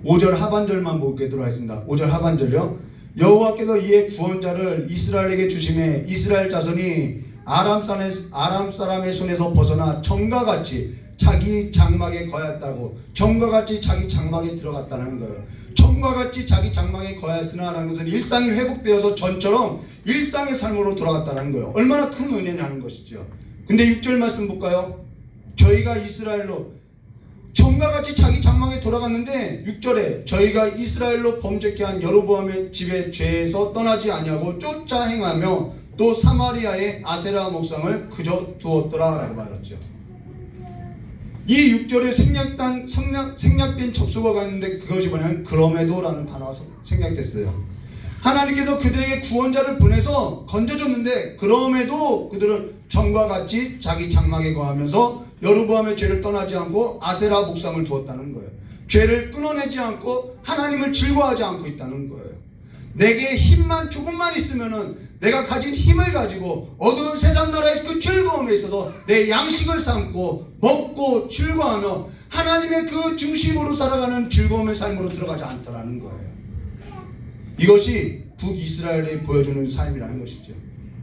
5절 하반절만 보게 들어와 있습니다. 5절 하반절요. 여호와께서 이에 구원자를 이스라엘에게 주심에 이스라엘 자손이 아람 사람의 손에서 벗어나 정과 같이 자기 장막에 거했다고. 정과 같이 자기 장막에 들어갔다는 거예요. 정과 같이 자기 장막에 거했으나 라는 것은 일상이 회복되어서 전처럼 일상의 삶으로 돌아갔다는 거예요. 얼마나 큰 은혜냐는 것이죠. 근데 6절 말씀 볼까요? 저희가 이스라엘로 정과 같이 자기 장막에 돌아갔는데 6절에 저희가 이스라엘로 범죄케 한 여로보암의 집의 죄에서 떠나지 아니하고 쫓아 행하며 또 사마리아의 아세라 목상을 그저 두었더라 라고 말했죠. 이 6절에 생략된 접수어가 있는데 그것이 뭐냐면 그럼에도 라는 단어가 생략됐어요. 하나님께서 그들에게 구원자를 보내서 건져줬는데 그럼에도 그들은 전과 같이 자기 장막에 거하면서 여로보암의 죄를 떠나지 않고 아세라 목상을 두었다는 거예요. 죄를 끊어내지 않고 하나님을 즐거워하지 않고 있다는 거예요. 내게 힘만 조금만 있으면은 내가 가진 힘을 가지고 어두운 세상 나라의 그 즐거움에 있어서 내 양식을 삼고 먹고 즐거워하며 하나님의 그 중심으로 살아가는 즐거움의 삶으로 들어가지 않더라는 거예요. 이것이 북이스라엘이 보여주는 삶이라는 것이죠.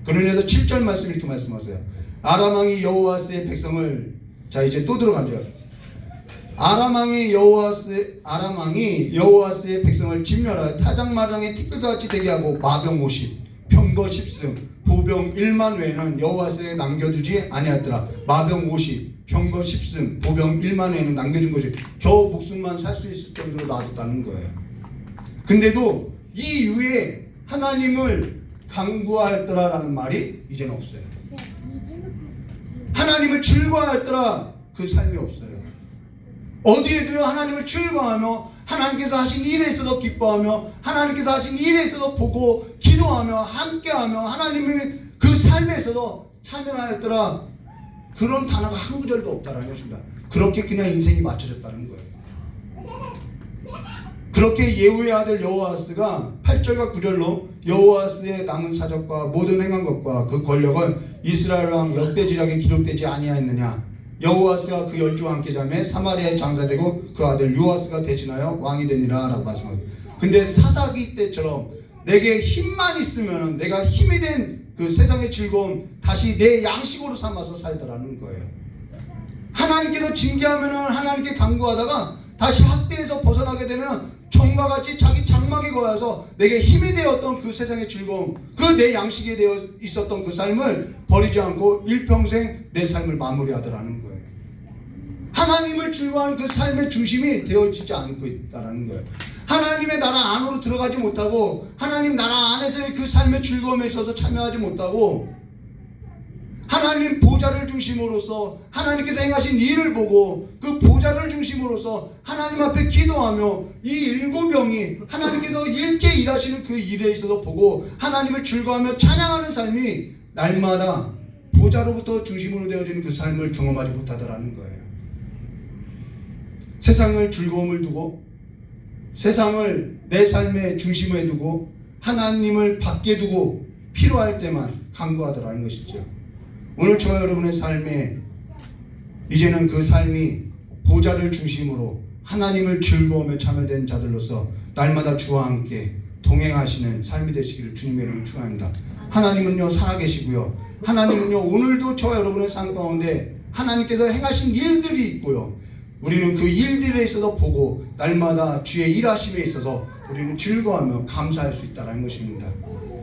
그러면서 7절 말씀 이렇게 말씀하세요. 아람 왕이 여호와스의 백성을, 자 이제 또 들어가죠. 아람 왕이 여호와스의 백성을 진멸하여 타작마당의 티끌같이 되게 하고 마병 50, 병거 10승, 보병 1만 외에는 여호와스에 남겨두지 아니하였더라. 마병 50, 병거 10승, 보병 1만 외에는 남겨준 것이 겨우 목숨만 살 수 있을 정도로 놔뒀다는 거예요. 근데도 이 이후에 하나님을 강구하였더라라는 말이 이제는 없어요. 하나님을 즐거워하였더라 그 삶이 없어요. 어디에도요 하나님을 즐거워하며 하나님께서 하신 일에 있어서 기뻐하며 하나님께서 하신 일에 있어서 보고 기도하며 함께하며 하나님의 그 삶에 있어서 참여하였더라 그런 단어가 한 구절도 없다라는 것입니다. 그렇게 그냥 인생이 맞춰졌다는 거예요. 그렇게 예후의 아들 여호아스가 8절과 9절로 여호아스의 남은 사적과 모든 행한 것과 그 권력은 이스라엘 왕 역대지략에 기록되지 아니하였느냐. 여호아스가 그 열조와 함께 자매 사마리아에 장사되고 그 아들 요아스가 대신하여 왕이 되니라 라고 말씀합니다. 근데 사사기 때처럼 내게 힘만 있으면 내가 힘이 된 그 세상의 즐거움 다시 내 양식으로 삼아서 살더라는 거예요. 하나님께서 징계하면 하나님께 간구하다가 다시 학대에서 벗어나게 되면 정과 같이 자기 장막에 거해서 내게 힘이 되었던 그 세상의 즐거움, 그 내 양식이 되어 있었던 그 삶을 버리지 않고 일평생 내 삶을 마무리하더라는 거예요. 하나님을 즐거워하는 그 삶의 중심이 되어지지 않고 있다는 거예요. 하나님의 나라 안으로 들어가지 못하고 하나님 나라 안에서의 그 삶의 즐거움에 있어서 참여하지 못하고 하나님 보좌를 중심으로서 하나님께서 행하신 일을 보고 그 보좌를 중심으로서 하나님 앞에 기도하며 이 7영이 하나님께서 일제 일하시는 그 일에 있어서 보고 하나님을 즐거워하며 찬양하는 삶이 날마다 보좌로부터 중심으로 되어지는 그 삶을 경험하지 못하더라는 거예요. 세상을 즐거움을 두고 세상을 내 삶의 중심에 두고 하나님을 밖에 두고 필요할 때만 간구하더라는 것이죠. 오늘 저와 여러분의 삶에 이제는 그 삶이 보좌를 중심으로 하나님을 즐거움에 참여된 자들로서 날마다 주와 함께 동행하시는 삶이 되시기를 주님의 이름으로 축원합니다. 하나님은요 살아계시고요. 하나님은요 오늘도 저와 여러분의 삶 가운데 하나님께서 행하신 일들이 있고요. 우리는 그 일들에 있어서 보고 날마다 주의 일하심에 있어서 우리는 즐거워하며 감사할 수 있다는 것입니다.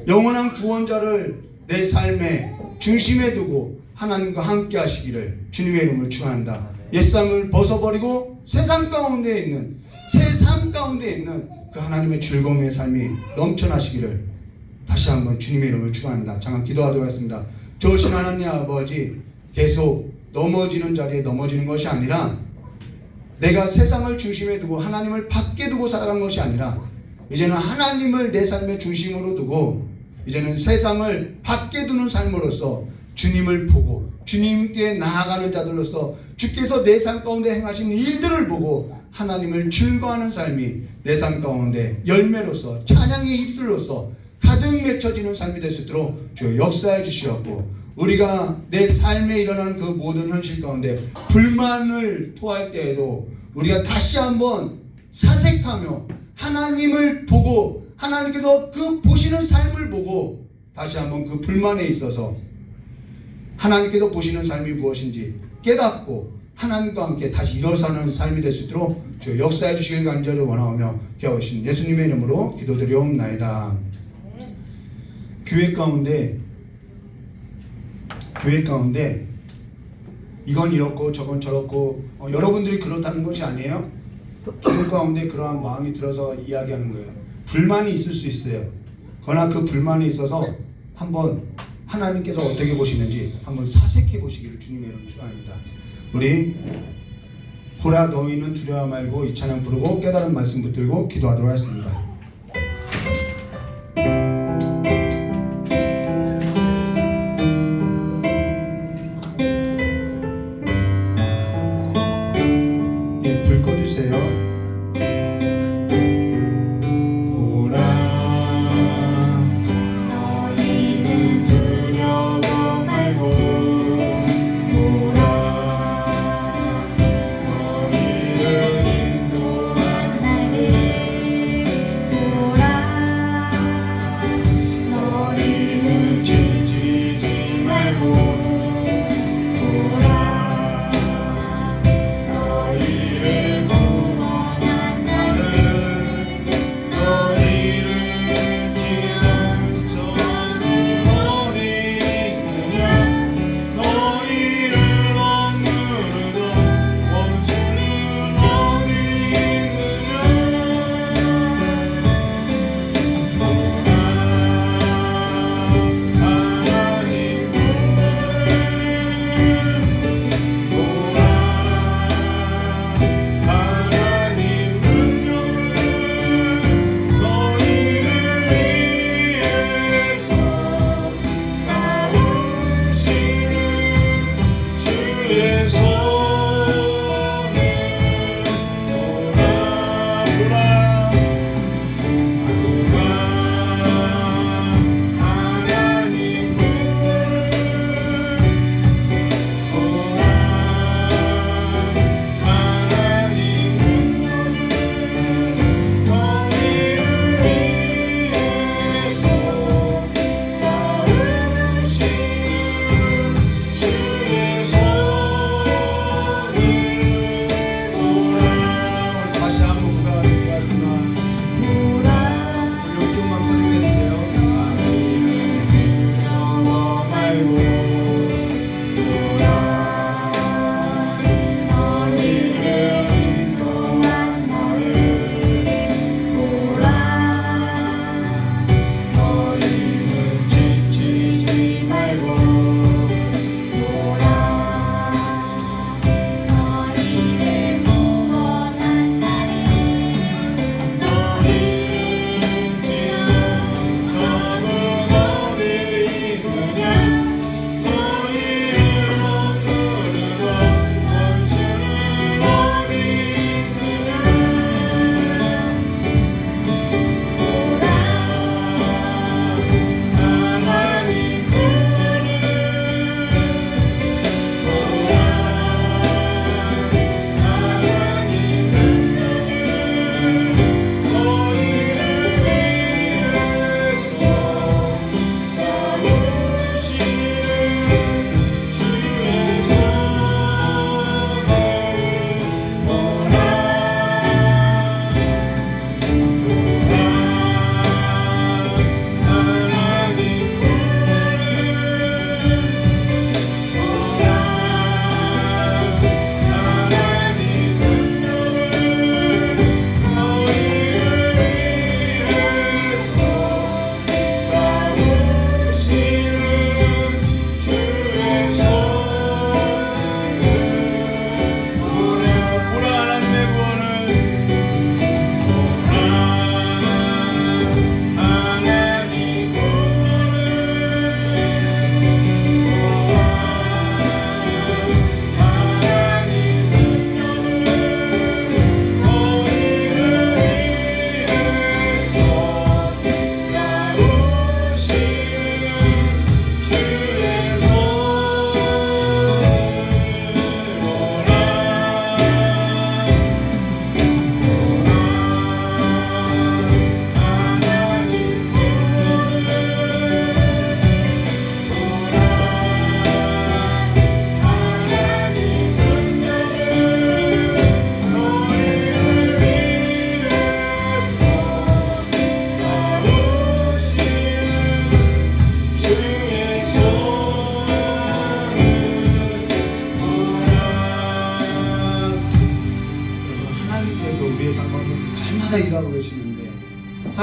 영원한 구원자를 내 삶의 중심에 두고 하나님과 함께 하시기를 주님의 이름으로 축원합니다. 옛삶을 벗어버리고 세상 가운데 있는 새 삶 가운데 있는 그 하나님의 즐거움의 삶이 넘쳐나시기를 다시 한번 주님의 이름으로 축원합니다. 잠깐 기도하도록 하겠습니다. 좋으신 하나님 아버지, 계속 넘어지는 자리에 넘어지는 것이 아니라 내가 세상을 중심에 두고 하나님을 밖에 두고 살아간 것이 아니라 이제는 하나님을 내 삶의 중심으로 두고 이제는 세상을 밖에 두는 삶으로서 주님을 보고 주님께 나아가는 자들로서 주께서 내 삶 가운데 행하신 일들을 보고 하나님을 즐거워하는 삶이 내 삶 가운데 열매로서 찬양의 입술로서 가득 맺혀지는 삶이 될 수 있도록 주여 역사해 주시옵고 우리가 내 삶에 일어나는 그 모든 현실 가운데 불만을 토할 때에도 우리가 다시 한번 사색하며 하나님을 보고 하나님께서 그 보시는 삶을 보고 다시 한번 그 불만에 있어서 하나님께서 보시는 삶이 무엇인지 깨닫고 하나님과 함께 다시 일어서는 삶이 될 수 있도록 주 역사해 주시길 간절히 원하오며 기도하신 예수님의 이름으로 기도드리옵나이다. 교회 가운데 이건 이렇고 저건 저렇고 여러분들이 그렇다는 것이 아니에요. 교회 가운데 그러한 마음이 들어서 이야기하는 거예요. 불만이 있을 수 있어요. 그러나 그 불만에 있어서 한번 하나님께서 어떻게 보시는지 한번 사색해 보시기를 주님의 이름으로 축원합니다. 우리 보라 너희는 두려워 말고 이 찬양 부르고 깨달은 말씀 붙들고 기도하도록 하겠습니다. 예, 불 꺼주세요. 너희는 두려워 말고 보라 너희를 인도한 나를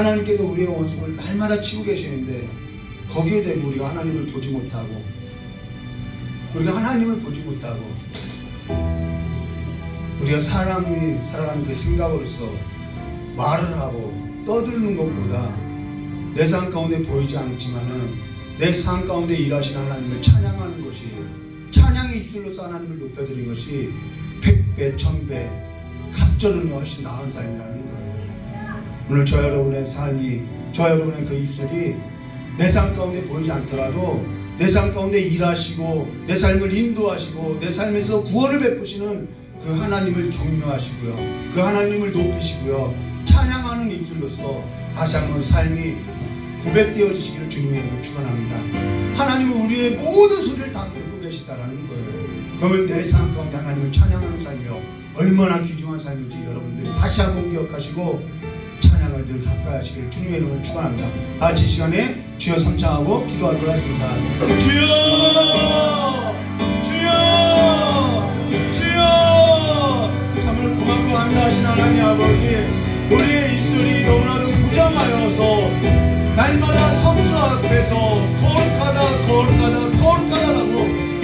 하나님께서 우리의 원수를 날마다 치고 계시는데 거기에 대해 우리가 하나님을 보지 못하고 우리가 사람이 살아가는 그 생각으로서 말을 하고 떠드는 것보다 내 삶 가운데 보이지 않지만은 내 삶 가운데 일하시는 하나님을 찬양하는 것이, 찬양의 입술로서 하나님을 높여드리는 것이 100배, 1000배 갑절은 훨씬 나은 삶이라는 거예요. 오늘 저 여러분의 삶이, 저 여러분의 그 입술이 내 삶 가운데 보이지 않더라도 내 삶 가운데 일하시고 내 삶을 인도하시고 내 삶에서 구원을 베푸시는 그 하나님을 격려하시고요, 그 하나님을 높이시고요, 찬양하는 입술로서 다시 한번 삶이 고백되어지시기를 주님의 이름으로 축원합니다. 하나님은 우리의 모든 소리를 다 듣고 계시다라는 거예요. 그러면 내 삶 가운데 하나님을 찬양하는 삶이요 얼마나 귀중한 삶인지 여러분들이 다시 한번 기억하시고 찬양을 늘 가까이 하시기를 주님의 이름으로 축원합니다. 다 같이 이 시간에 주여 삼창하고 기도하도록 하겠습니다. 주여, 주여, 주여. 참으로 고맙고 감사하신 하나님 아버지, 우리의 입술이 너무나도 부정하여서 날마다 성수 앞에서 거룩하다라고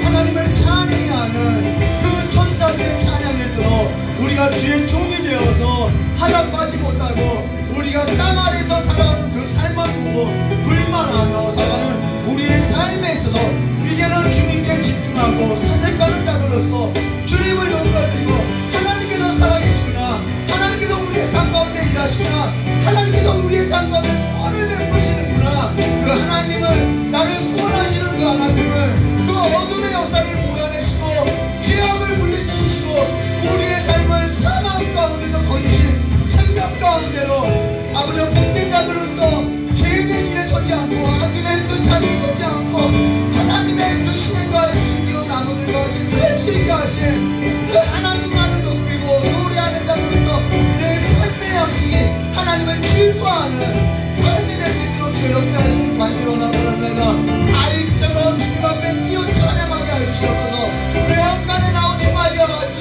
하나님을 찬양하는 그 천사들의 찬양에서 우리가 주의 종이 되어서 하나 빠지 못하고 우리가 땅 아래에서 살아가는 그 삶만 보고 불만하며 살아가는 우리의 삶에 있어서 이제는 주님께 집중하고 사색하는 자들로서 주님을 높여드리고 하나님께서 살아계시구나, 하나님께서 우리의 삶 가운데 일하시구나, 하나님께서 우리의 삶 가운데 구원을 베푸시는구나, 그 하나님을, 나를 구원하시는 그 하나님을, 그 어둠의 역사를 몰아내시고 죄악을 물리치시고 우리의 삶을 사망 가운데서 건지신 생명 가운데로 아버지 복된 자들로서 죄인의 길에 서지 않고 악인의 그 자리에 서지 않고 하나님의 그 신과 신기로 나무들과 같이 설 수 있게 하신 그 하나님만을 높이고 노래하는 자들로서 내 삶의 양식이 하나님을 즐거워하는 삶이 될 수 있도록 주 역사를 관리로 원합니다. 다윗처럼 주님 앞에 뛰어 찬양하게 하시옵소서. 외양간에 나온 소마리와 같이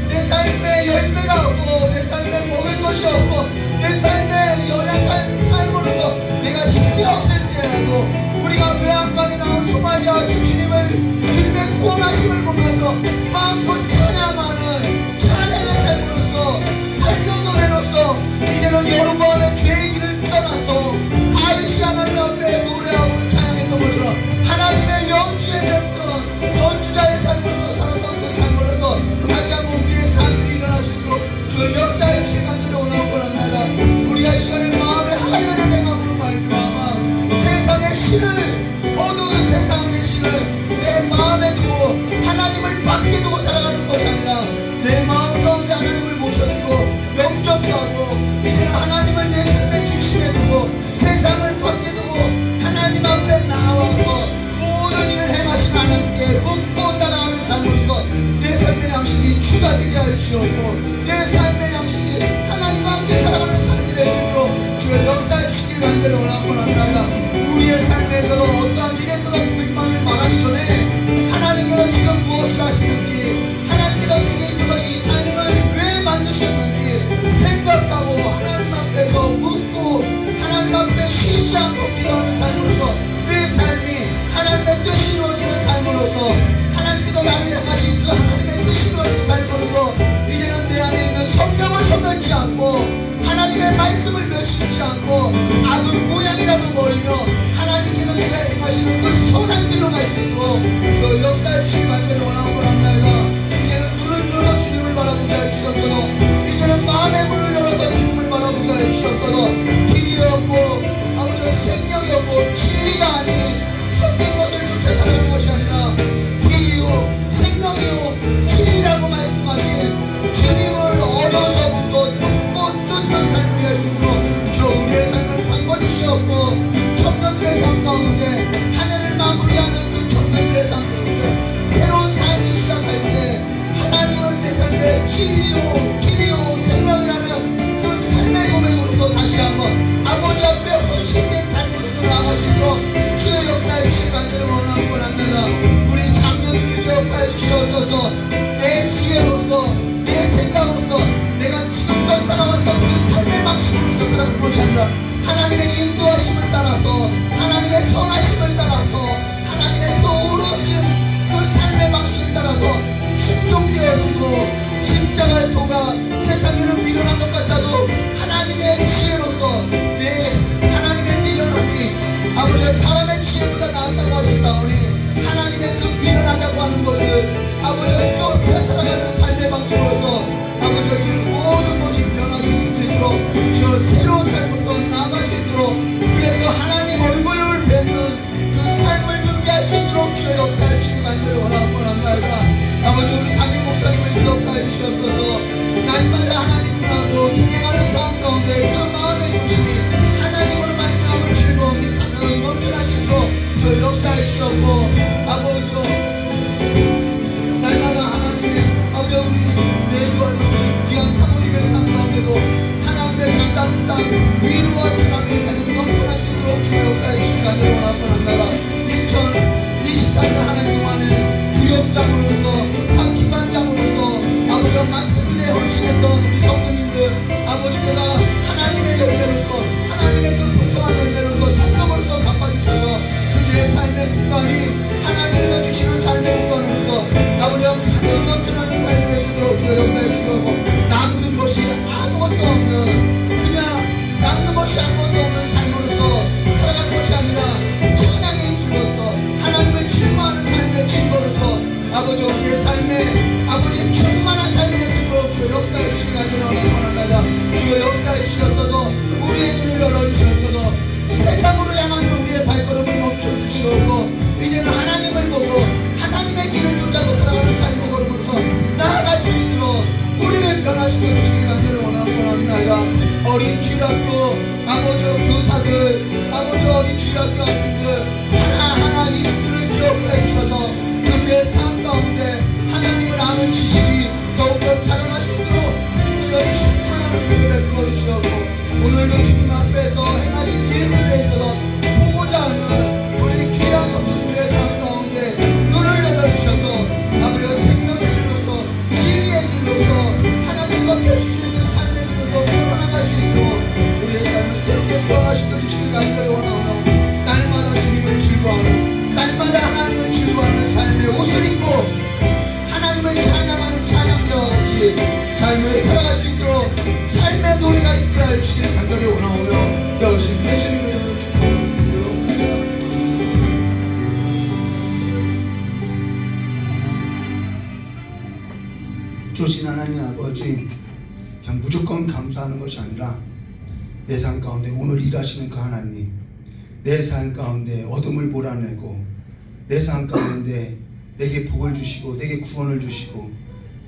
내 삶의 열매가 없고 내 삶에 먹을 것이 없고 내 삶의 연약한 삶으로서 내가 힘이 없을지라도 우리가 외양간에 나온 소마리와 같이 주님의 구원하심을 보면서 마음껏 찬양하는 찬양의 삶으로서 살려 노래로서 이제는 여러분의 죄의 길을 떠나서 다윗이 하나님 앞에 노래하고 찬양했던 것처럼 하나님의 영주에 되었던 연주자의 삶으로서 살았던 그 삶으로서 다시 한번 우리의 삶들이 일어날 수 있도록 주 역사의 시간들을 원하고 원합니다. 우리가 이 시간에 마음의 할례를 행함으로 말미암아 세상의 신을, 어두운 세상의 신을 내 마음에 두고 하나님을 밖에 두고 살아가는 것이 아니라 내 마음 가운데 하나님을 모셔두고 영접하고 이제는 하나님을 내 삶의 중심에 두고 세상을 밖에 두고 하나님 앞에 나와서 모든 일을 행하신 하나님께 묻고 따라가는 삶으로서 내 삶의 양식이 주가 되게 하시옵고 내 삶의 양식이 하나님과 함께 살아가는 삶이 될 수 있도록 주의 역사해 주시길 간절히 원하고 합니다. 우리의 삶에서도 어떠한 일에서도 불만을 말하기 전에 하나님께서 지금 무엇을 하시는지, 하나님께서 내게 있어서 이 삶을 왜 만드셨는지 생각하고 하나님 앞에서 묻고 하나님 앞에 쉬지 않고 기도하는 삶으로서 내 삶이 하나님의 뜻이 이루어지는 삶으로서 하나님께서 나를 향하신 그 하나님의 뜻이 이루어지는 삶으로서 이제는 내 안에 있는 성경을 소멸치 않고 하나님의 말씀을 멸시지 않고 악은 모양이라도 버리며 하나님께서 내가 행하시는 그 선한 길로 갈 수 있도록 저 역사해 주시기 간절히 원하고 합니다. 이제는 눈을 들어서 주님을 바라보게 해주시옵소서. 이제는 마음의 문을 열어서 주님을 바라보게 해주시옵소서. 길이 없고 아버지 생명이 없고 지혜가 아닌 헛된 것을 쫓아 살아가는 것이 아니라 길이요 생명이요 지혜라고 말씀하신 주님을 어려서부터 쫓고 쫓는 삶을 해주므로 저 우리의 삶을 바꿔주시옵고 청년들의 삶 가운데 한 해를 마무리하는 그 청년들의 삶 가운데 새로운 삶이 시작할 때 하나님은 내 삶의 지혜요 길이요 생명이라는 그 삶의 고백으로서 다시 한번 아버지 앞에 헌신된 삶으로서 나아갈 수 있도록 주의 역사에 주실 간절히 원하고 합니다. 우리 장년들을 기억하여 주시옵소서. 내 지혜로서 내 생각으로서 내가 지금껏 살아왔던 그 삶의 방식으로서 살아가는 것이 아니라 하나님의 인도하심을 따라서 하나님의 선하심을 따라서 하나님의 떠오르신 그 삶의 방식을 따라서 순종되어도 십자가의 도가 세상에는 미련한 것 같아도 하나님의 지혜로서 내 하나님의 미련함이 아버지의 사람의 지혜보다 낫다고 하셨사오니 하나님의 그 미련하다고 하는 것을 아버지가 쫓아 살아가는 삶의 방식으로서 아버지가 이런 모든 것이 변화될 수 있도록 저 새로운 삶부터 나아갈 수 있도록 그래서 하나님 얼굴을 뵙는 그 삶을 준비할 수 있도록 주의 역사에 주시기 간절히 원합니다. 아버지 우리 담임 목사님을 기억하여 주시옵소서. 날마다 하나님하고 동행하는 삶 가운데 그 마음의 중심이 하나님으로 말미암은 즐거움이 가득 넘쳐날 수 있도록 저 역사해 주시옵고 아버지 날마다 하나님의 아버지 우리 내주하는 우리 귀한 사모님의 삶 가운데도 하나님의 그 따뜻한 위로와 사랑이 가득 넘쳐날 수 있도록 주의 역사해 주시기 간절히 원합니다. 2024년 한 해 동안에 구역장으로서 각 기관장으로서 아버지가 맡은 일에 헌신했던 우리 성도님들 아버지께서 하나님의 열매로서 하나님의 그 풍성한 열매로서 상급으로서 갚아주셔서 그들의 삶의 국간이 하나님께서 주시는 삶의 국간으로서 아버지가 가득 넘쳐나는 삶을 해주도록 주의 역사해 주시고 남는 것이 아무것도 없는 그냥 남는 것이 아무것도 없는 삶으로서 살아가는 것이 아니라 찬양의 입술로서 하나님을 즐거워하는 삶의 증거로서 아버지 우리의 삶에 아버지의 충만한 삶이 되도록 주의 역사해 주시기 간절히 원합니다. 주의 역사해 주시옵소서. 우리의 눈을 열어주시옵소서. 세상으로 향하는 우리의 발걸음을 멈춰주시옵고 이제는 하나님을 보고 하나님의 길을 쫓아서 살아가는 삶의 걸음으로서 나아갈 수 있도록 우리를 변화시켜 주시기 간절히 원합니다. 어린 주일학교 아버지 교사들 아버지 어린 주일학교 학생들 하나하나 이름들을 기억해 주셔서 그들의 삶 가운데 하나님을 아는 지식이 더욱더 자라날 수 있도록 주님의 충만한 은혜를 부어주시옵고 오늘도 주님 앞에서 행하신 일들에 있어서 보고자 하는 우리 귀한 성도들의 삶 가운데 눈을 열어주셔서 아버지가 생명의 길로서 진리의 길로서 하나님과 펼치는 그 삶의 길로서 풀어나갈 수 있도록 우리의 삶을 새롭게 변화시켜 주시기 간절히 원하오며 날마다 주님을 즐거워하는 날마다 하나님을 즐거워하는 삶의 옷을 입고 하나님을 찬양하는 찬양자와 같이 삶을 살아갈 수 있도록 삶의 노래가 있게 하여 주시길 간절히 원하오며 여신 예수님의 이름으로 축복합니다. 조신 하나님 아버지 그냥 무조건 감사하는 것이 아니라 내 삶 가운데 오늘 일하시는 그 하나님 내 삶 가운데 어둠을 몰아내고 내 삶 가운데 내게 복을 주시고 내게 구원을 주시고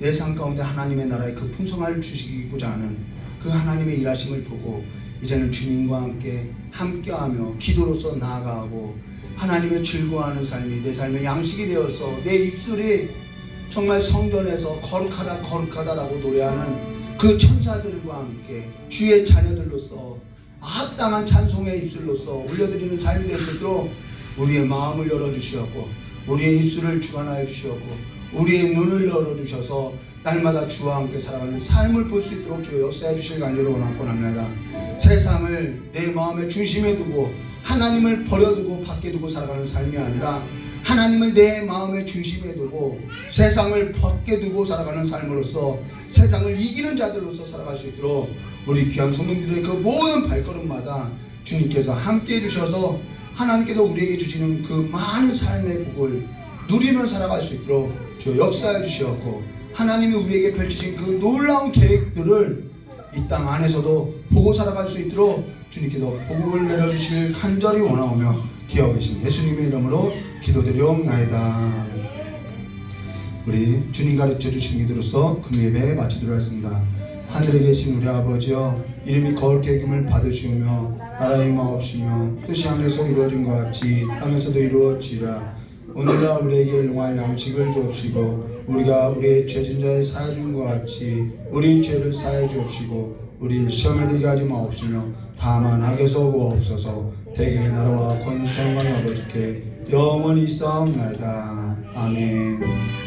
내 삶 가운데 하나님의 나라의 그 풍성함을 주시고자 하는 그 하나님의 일하심을 보고 이제는 주님과 함께하며 기도로서 나아가고 하나님의 즐거워하는 삶이 내 삶의 양식이 되어서 내 입술이 정말 성전에서 거룩하다라고 노래하는 그 천사들과 함께 주의 자녀들로서 합당한 찬송의 입술로서 올려드리는 삶이 될 수 있도록 우리의 마음을 열어주시었고 우리의 입술을 주관하여 주시었고 우리의 눈을 열어주셔서 날마다 주와 함께 살아가는 삶을 볼 수 있도록 주여 역사해 주실 간절히 원합니다. 세상을 내 마음의 중심에 두고 하나님을 버려두고 밖에 두고 살아가는 삶이 아니라 하나님을 내 마음의 중심에 두고 세상을 밖에 두고 살아가는 삶으로서 세상을 이기는 자들로서 살아갈 수 있도록 우리 귀한 성도들의 그 모든 발걸음마다 주님께서 함께 해주셔서 하나님께서 우리에게 주시는 그 많은 삶의 복을 누리며 살아갈 수 있도록 주 역사해 주시었고 하나님이 우리에게 펼치신 그 놀라운 계획들을 이 땅 안에서도 보고 살아갈 수 있도록 주님께서 복을 내려주실 간절히 원하오며 기어 계신 예수님의 이름으로 기도드리옵나이다. 우리 주님 가르쳐 주신 기도로서 금예배 마치도록 하겠습니다. 하늘에 계신 우리 아버지여 이름이 거룩히 여김을 받으시오며 나라의 마옵시며 뜻이 하늘에서 이루어진 것 같이 땅에서도 이루어지라. 오늘날 우리에게 용할 양식을 주옵시고 우리가 우리의 죄진 자의 사해 준 것 같이 우리 죄를 사해 주옵시고 우리 시험에 들게 하지 마옵시며 다만 악에서 구하옵소서. 대개의 나라와 권세와 아버지께 영원히 있사옵나이다. 아멘.